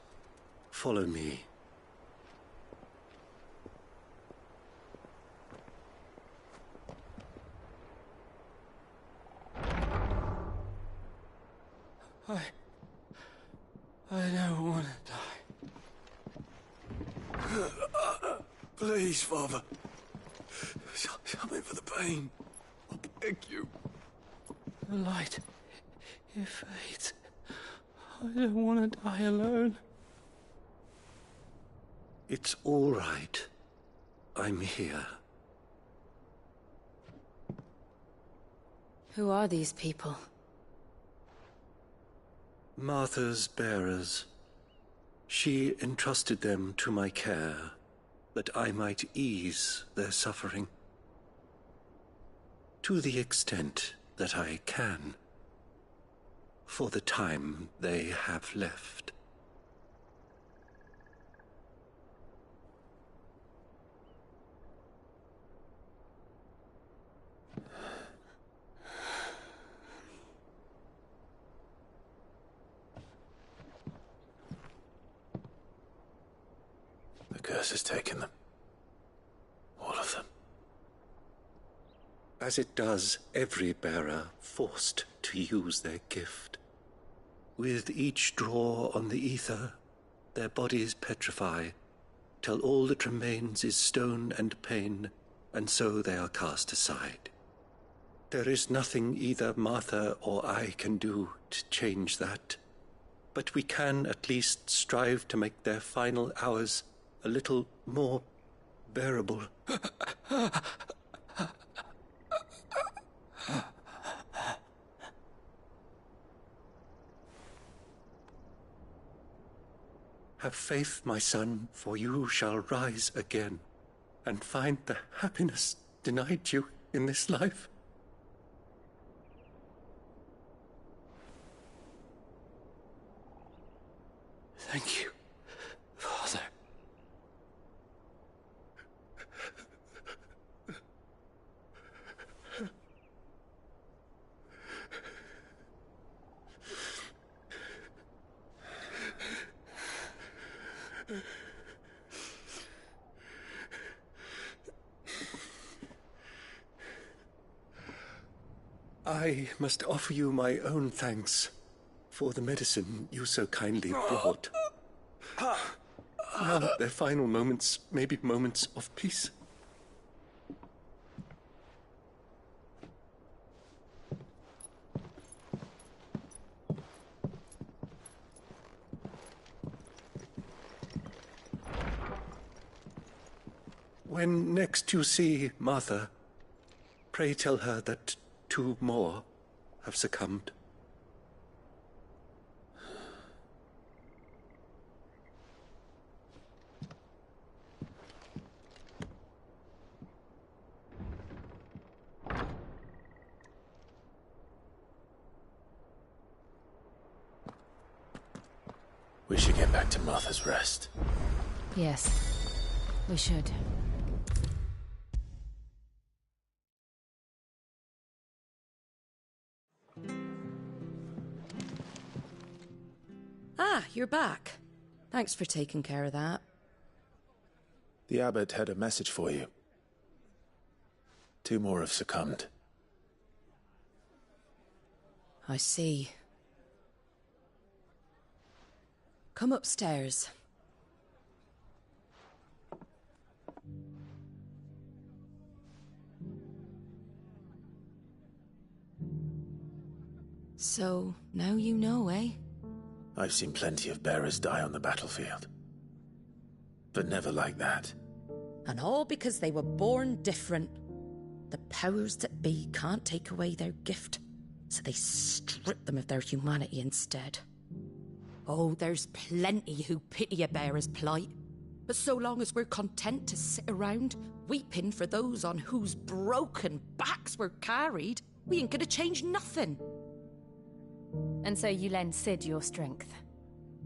follow me. I don't want to die. Please, Father. Something for the pain. I beg you. The light, it fades. I don't want to die alone. It's all right. I'm here. Who are these people? Martha's bearers. She entrusted them to my care, that I might ease their suffering. To the extent that I can, for the time they have left. The curse has taken them. All of them. As it does every bearer forced to use their gift. With each draw on the ether, their bodies petrify, till all that remains is stone and pain, and so they are cast aside. There is nothing either Martha or I can do to change that, but we can at least strive to make their final hours a little more bearable. Have faith, my son, for you shall rise again, and find the happiness denied you in this life. Thank you, Father. I must offer you my own thanks for the medicine you so kindly brought. Now their final moments may be moments of peace. When next you see Martha, pray tell her that 2 more have succumbed. We should get back to Martha's Rest. Yes, we should. Ah, you're back. Thanks for taking care of that. The abbot had a message for you. 2 more have succumbed. I see. Come upstairs. So, now you know, eh? I've seen plenty of bearers die on the battlefield. But never like that. And all because they were born different. The powers that be can't take away their gift, so they strip them of their humanity instead. Oh, there's plenty who pity a bearer's plight. But so long as we're content to sit around, weeping for those on whose broken backs we're carried, we ain't gonna change nothing. And so you lend Sid your strength?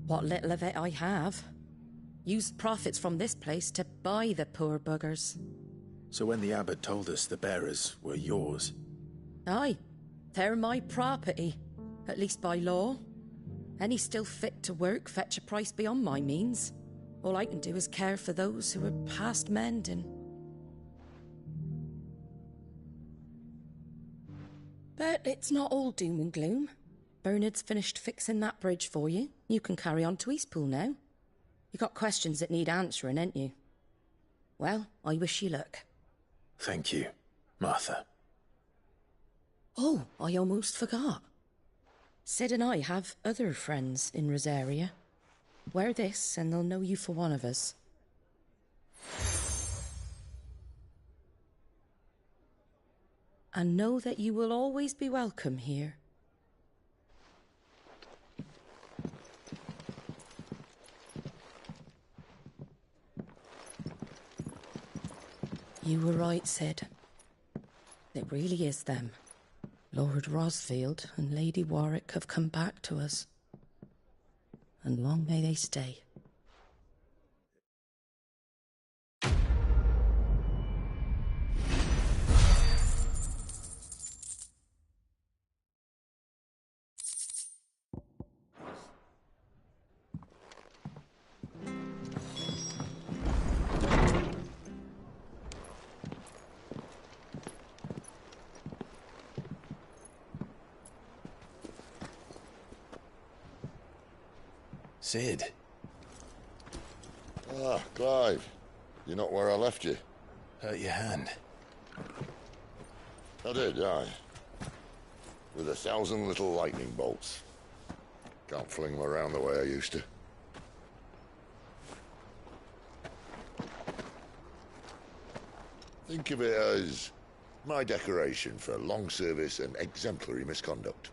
What little of it I have. Used profits from this place to buy the poor buggers. So when the abbot told us the bearers were yours... Aye, they're my property, at least by law. Any still fit to work fetch a price beyond my means. All I can do is care for those who are past mending. But it's not all doom and gloom. Bernard's finished fixing that bridge for you, you can carry on to Eastpool now. You got questions that need answering, ain't you? Well, I wish you luck. Thank you, Martha. Oh, I almost forgot. Sid and I have other friends in Rosaria. Wear this and they'll know you for one of us. And know that you will always be welcome here. You were right, Sid. It really is them. Lord Rosfield and Lady Warwick have come back to us. And long may they stay. Sid. Ah, Clive. You're not where I left you. Hurt your hand. I did, aye. With 1,000 little lightning bolts. Can't fling them around the way I used to. Think of it as my decoration for long service and exemplary misconduct.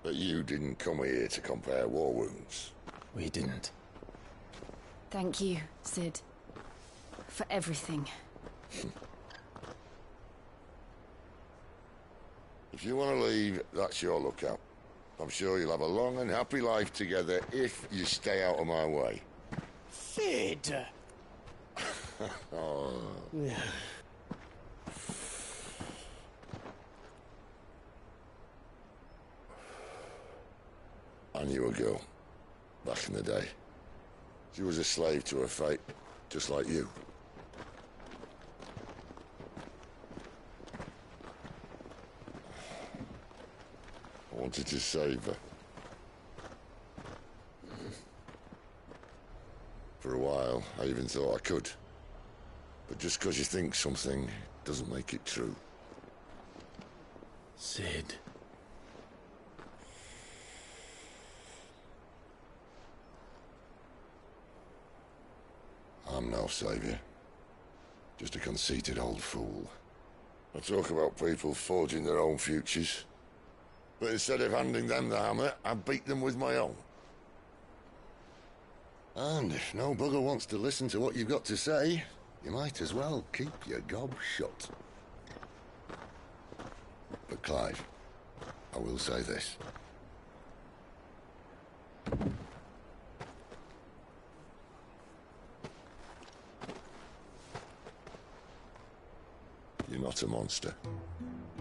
But you didn't come here to compare war wounds. We didn't. Thank you, Sid. For everything. If you want to leave, that's your lookout. I'm sure you'll have a long and happy life together if you stay out of my way. Sid! Oh. I knew a girl, back in the day. She was a slave to her fate, just like you. I wanted to save her. For a while, I even thought I could. But just because you think something doesn't make it true. Sid. I'm no savior. Just a conceited old fool. I talk about people forging their own futures. But instead of handing them the hammer, I beat them with my own. And if no bugger wants to listen to what you've got to say, you might as well keep your gob shut. But Clive, I will say this. You're not a monster.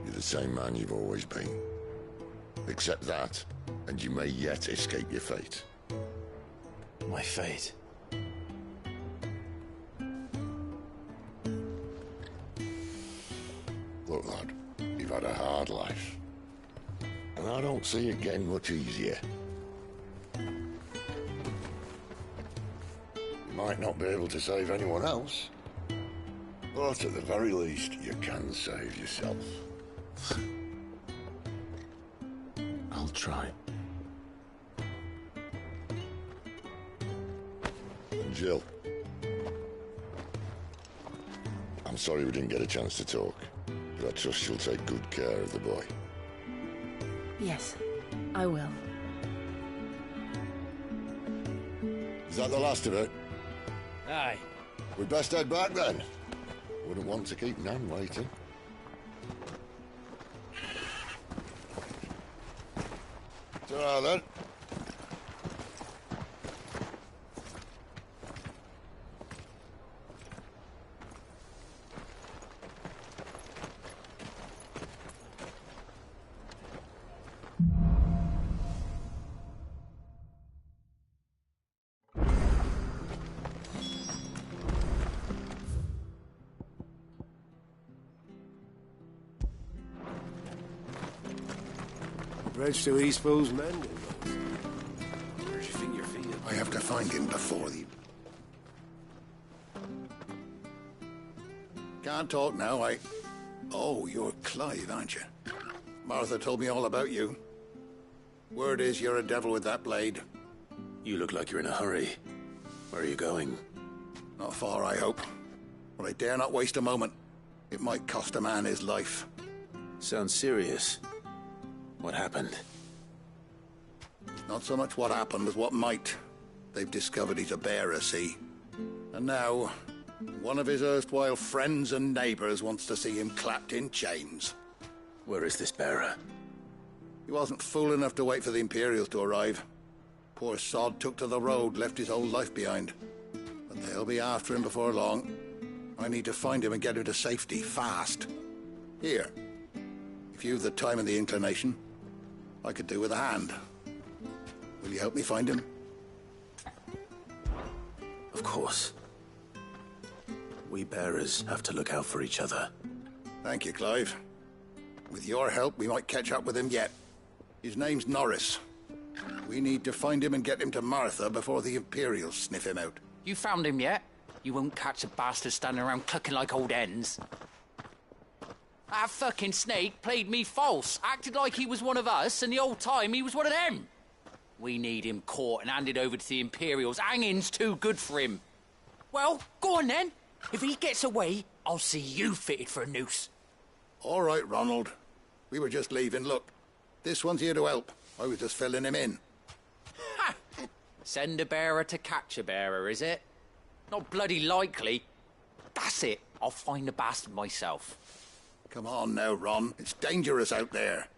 You're the same man you've always been. Accept that, and you may yet escape your fate. My fate? Look, lad, you've had a hard life. And I don't see it getting much easier. You might not be able to save anyone else, but at the very least, you can save yourself. I'll try. And Jill, I'm sorry we didn't get a chance to talk, but I trust you'll take good care of the boy. Yes, I will. Is that the last of it? Aye. We'd best head back then. Wouldn't want to keep Nan waiting. Ta-ra then. Bridge to Eastpool's mended. Where do you think you're feeding? I have to find him before the... Can't talk now, Oh, you're Clive, aren't you? Martha told me all about you. Word is you're a devil with that blade. You look like you're in a hurry. Where are you going? Not far, I hope. But I dare not waste a moment. It might cost a man his life. Sounds serious. What happened? Not so much what happened as what might. They've discovered he's a bearer, see? And now, one of his erstwhile friends and neighbors wants to see him clapped in chains. Where is this bearer? He wasn't fool enough to wait for the Imperials to arrive. Poor sod took to the road, left his whole life behind. But they'll be after him before long. I need to find him and get him to safety, fast. Here, if you've the time and the inclination, I could do with a hand. Will you help me find him? Of course. We bearers have to look out for each other. Thank you, Clive. With your help, we might catch up with him yet. His name's Norris. We need to find him and get him to Martha before the Imperials sniff him out. You found him yet? You won't catch a bastard standing around clucking like old hens. That fucking snake played me false, acted like he was one of us, and the whole time he was one of them. We need him caught and handed over to the Imperials. Hanging's too good for him. Well, go on then. If he gets away, I'll see you fitted for a noose. All right, Ronald. We were just leaving. Look, this one's here to help. I was just filling him in. Ha! Send a bearer to catch a bearer, is it? Not bloody likely. That's it. I'll find the bastard myself. Come on now, Ron. It's dangerous out there.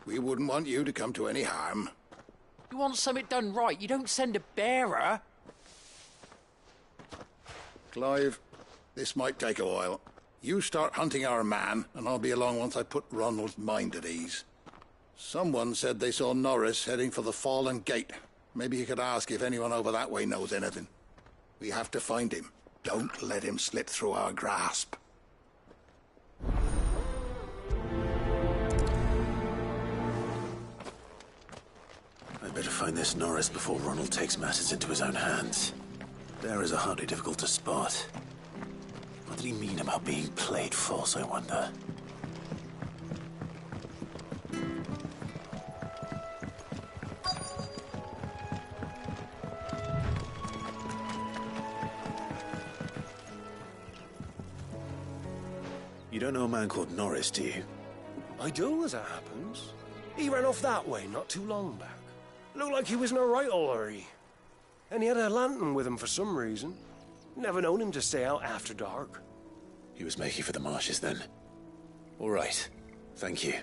We wouldn't want you to come to any harm. You want something done right, you don't send a bearer. Clive, this might take a while. You start hunting our man, and I'll be along once I put Ronald's mind at ease. Someone said they saw Norris heading for the Fallen Gate. Maybe you could ask if anyone over that way knows anything. We have to find him. Don't let him slip through our grasp. I'd better find this Norris before Ronald takes matters into his own hands. Bearers are hardly difficult to spot. What did he mean about being played false, I wonder? You don't know a man called Norris, do you? I do, as it happens. He ran off that way not too long back. Looked like he was in a right old hurry. And he had a lantern with him for some reason. Never known him to stay out after dark. He was making for the marshes then. All right. Thank you.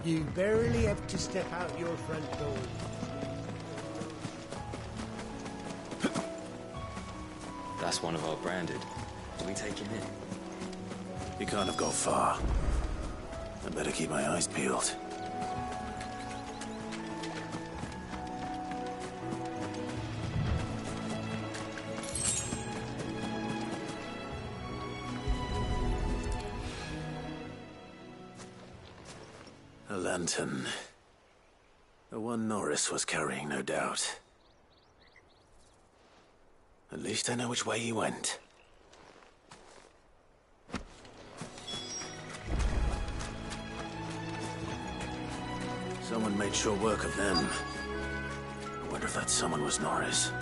You barely have to step out your front door. That's one of our branded. Do we take him in? He can't have got far. I better keep my eyes peeled. A lantern. The one Norris was carrying, no doubt. At least I know which way he went. Someone made sure work of them. I wonder if that someone was Norris.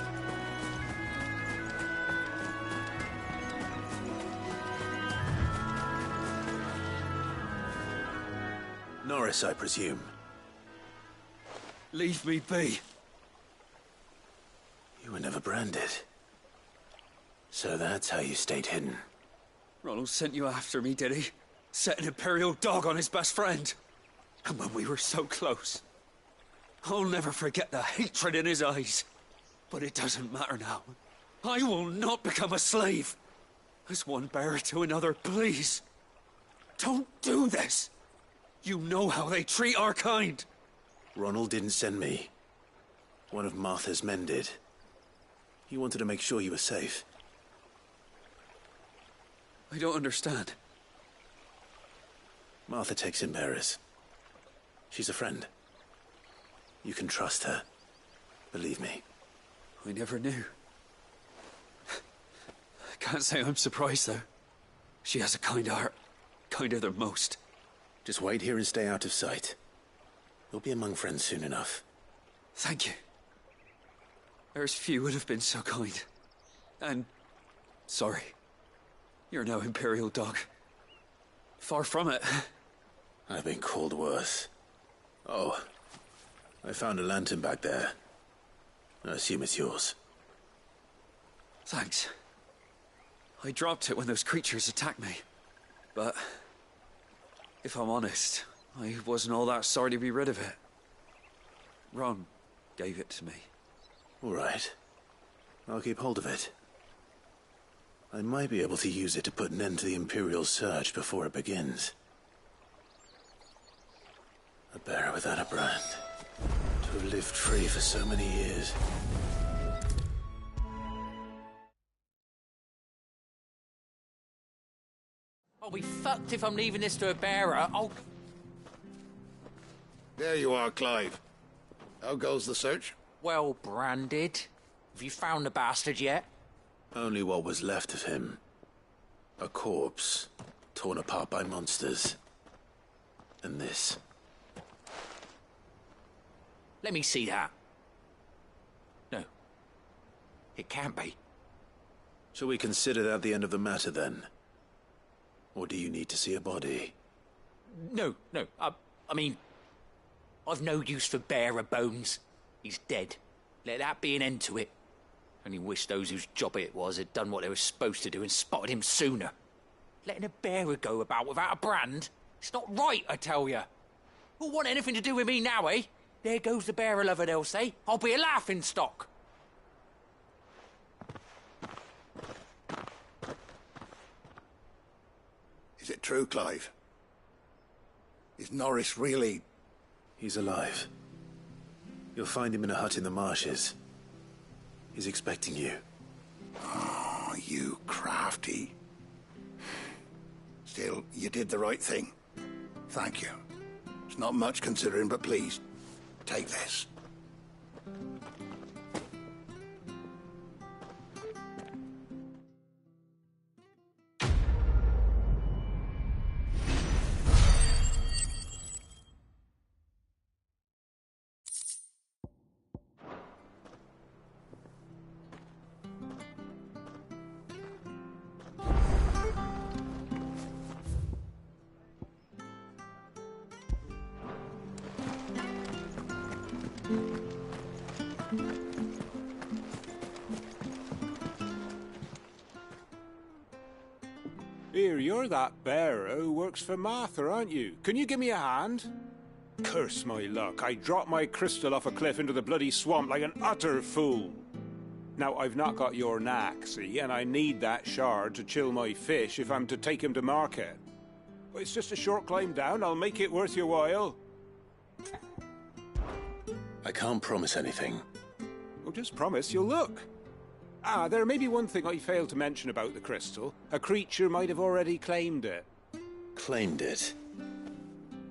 Norris, I presume. Leave me be. You were never branded. So that's how you stayed hidden. Ronald sent you after me, did he? Set an Imperial dog on his best friend. And when we were so close. I'll never forget the hatred in his eyes. But it doesn't matter now. I will not become a slave. As one bearer to another, please. Don't do this. You know how they treat our kind. Ronald didn't send me. One of Martha's men did. He wanted to make sure you were safe. I don't understand. Martha takes in bearers. She's a friend. You can trust her. Believe me. I never knew. I can't say I'm surprised, though. She has a kind heart. Kinder than most. Just wait here and stay out of sight. You'll be among friends soon enough. Thank you. There's few would have been so kind. And sorry. You're no Imperial dog. Far from it. I've been called worse. Oh, I found a lantern back there. I assume it's yours. Thanks. I dropped it when those creatures attacked me. But if I'm honest, I wasn't all that sorry to be rid of it. Ron gave it to me. All right. I'll keep hold of it. I might be able to use it to put an end to the Imperial surge before it begins. A bear without a brand. To have lived free for so many years. I'll be fucked if I'm leaving this to a bearer. There you are, Clive. How goes the search? Well branded. Have you found the bastard yet? Only what was left of him. A corpse, torn apart by monsters. And this. Let me see that. No. It can't be. Shall we consider that the end of the matter, then? Or do you need to see a body? No. I mean, I've no use for bearer bones. He's dead. Let that be an end to it. Only wish those whose job it was had done what they were supposed to do and spotted him sooner. Letting a bearer go about without a brand? It's not right, I tell you. Who'll want anything to do with me now, eh? There goes the bearer lover, they'll say. I'll be a laughing stock. Is it true, Clive? Is Norris really... He's alive. You'll find him in a hut in the marshes. He's expecting you. Oh, you crafty. Still, you did the right thing. Thank you. It's not much considering, but please, take this. Here, you're that bearer who works for Martha, aren't you? Can you give me a hand? Curse my luck, I dropped my crystal off a cliff into the bloody swamp like an utter fool. Now, I've not got your knack, see, and I need that shard to chill my fish if I'm to take him to market. But it's just a short climb down, I'll make it worth your while. I can't promise anything. Well, just promise you'll look. Ah, there may be one thing I failed to mention about the crystal. A creature might have already claimed it. Claimed it?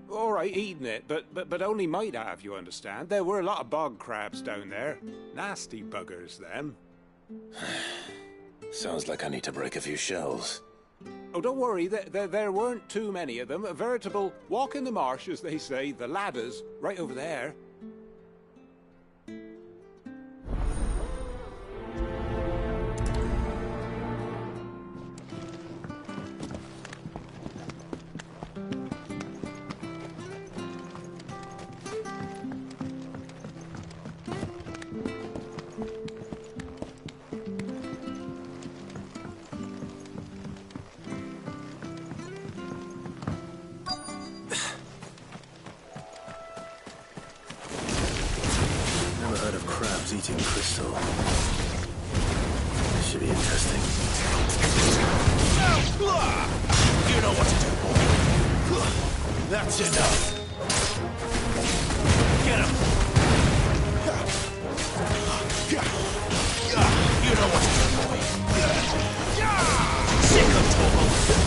All right, eaten it, but only might have, you understand. There were a lot of bog crabs down there. Nasty buggers, them. Sounds like I need to break a few shells. Oh, don't worry, there weren't too many of them. A veritable walk in the marsh, as they say, the ladders, right over there. Eating crystal. This should be interesting. You know what to do, boy. That's enough. Get him. You know what to do, boy. Sick of trouble.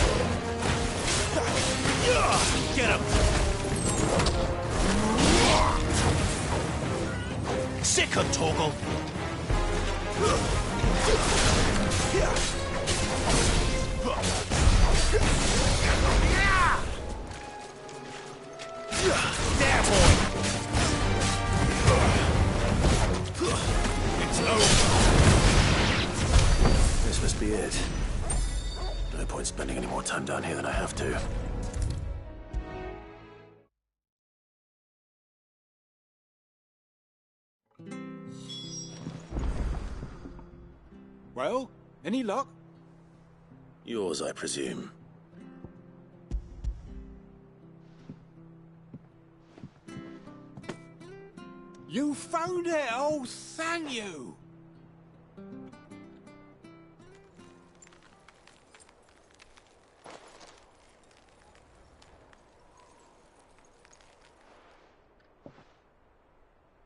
must be it. No point spending any more time down here than I have to. Well, any luck? Yours, I presume. You found it! Oh, thank you!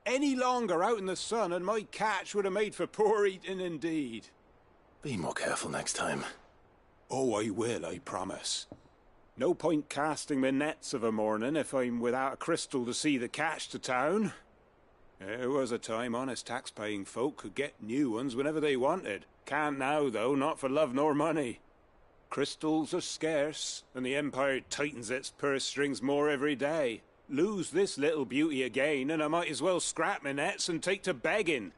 Any longer out in the sun and my catch would have made for poor eating indeed. Be more careful next time. Oh, I will, I promise. No point casting my nets of a morning if I'm without a crystal to see the catch to town. There was a time honest tax-paying folk could get new ones whenever they wanted. Can't now, though, not for love nor money. Crystals are scarce, and the Empire tightens its purse strings more every day. Lose this little beauty again, and I might as well scrap my nets and take to begging.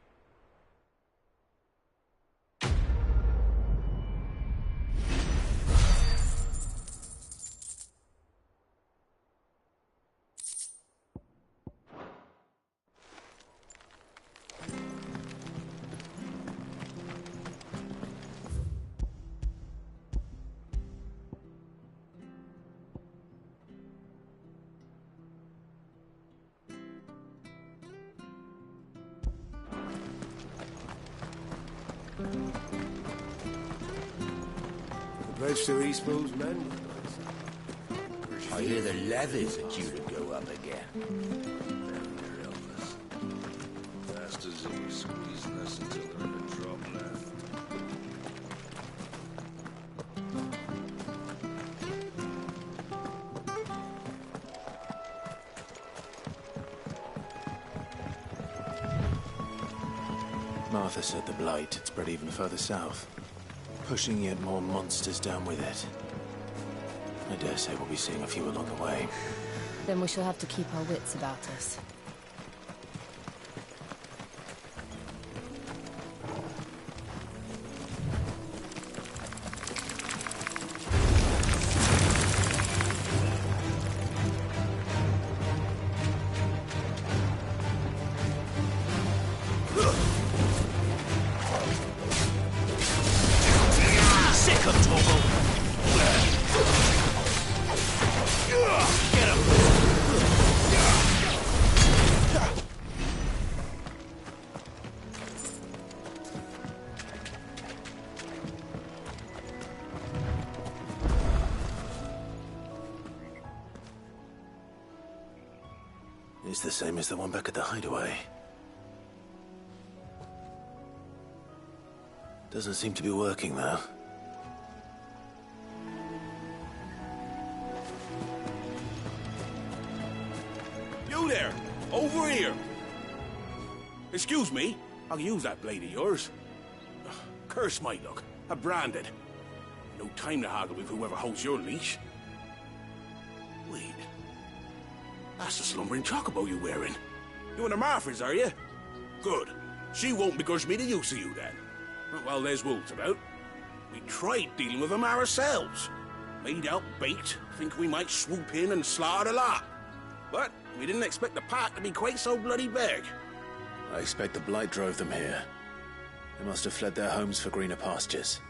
Bridge to East Pool's men. I hear the levies are due to go up again. Bastards will be squeezing us until they're in a drop left. Martha said the blight had spread even further south, pushing yet more monsters down with it. I dare say we'll be seeing a few along the way. Then we shall have to keep our wits about us. It's the same as the one back at the hideaway. Doesn't seem to be working, though. You there! Over here! Excuse me, I'll use that blade of yours. Ugh, curse my luck. I'm branded. No time to haggle with whoever holds your leash. Wait. That's the slumbering chocobo you're wearing. You and the Marthas, are you? Good. She won't begrudge me the use of you, then. Well, there's wolves about. We tried dealing with them ourselves. Made out baked, think we might swoop in and slaughter the lot. But we didn't expect the pack to be quite so bloody big. I expect the blight drove them here. They must have fled their homes for greener pastures.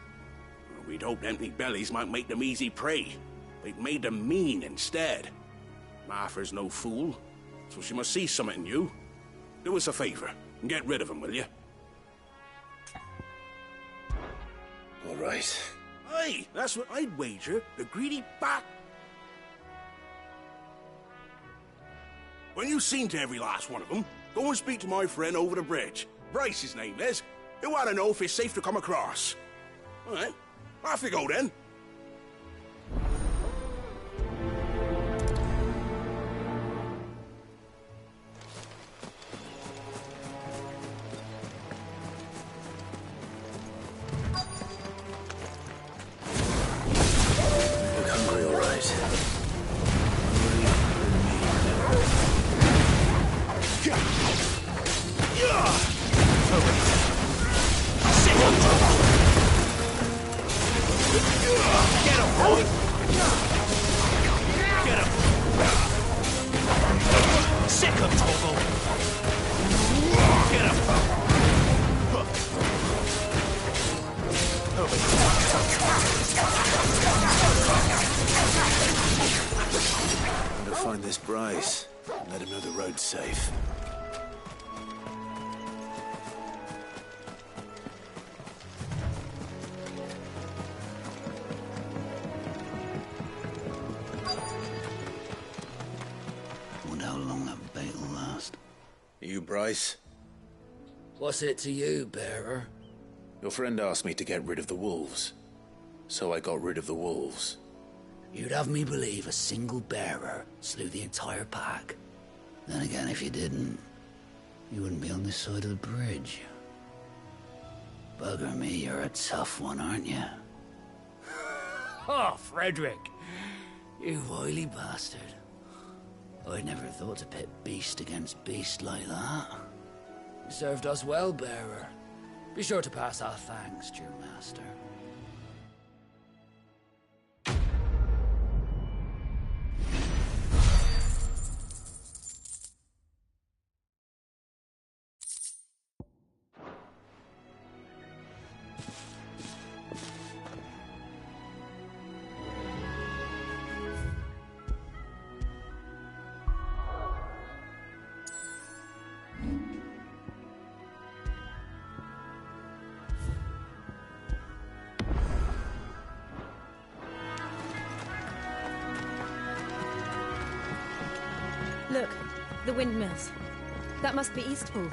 We'd hoped empty bellies might make them easy prey. They'd made them mean instead. Martha's no fool, so she must see something in you. Do us a favor and get rid of them, will you? All right. Aye, that's what I'd wager. The greedy bat. When you've seen to every last one of them, go and speak to my friend over the bridge. Bryce, his name is. He'll want to know if it's safe to come across. All right, off you go then. Look hungry, all right. I'm gonna find this Bryce and let him know the road's safe. Wonder how long that bait will last. You, Bryce? What's it to you, bearer? Your friend asked me to get rid of the wolves. So I got rid of the wolves. You'd have me believe a single bearer slew the entire pack. Then again, if you didn't, you wouldn't be on this side of the bridge. Bugger me, you're a tough one, aren't you? Oh, Frederick! You wily bastard. I'd never thought to pit beast against beast like that. You served us well, bearer. Be sure to pass our thanks to your master. Look, the windmills. That must be Eastpool.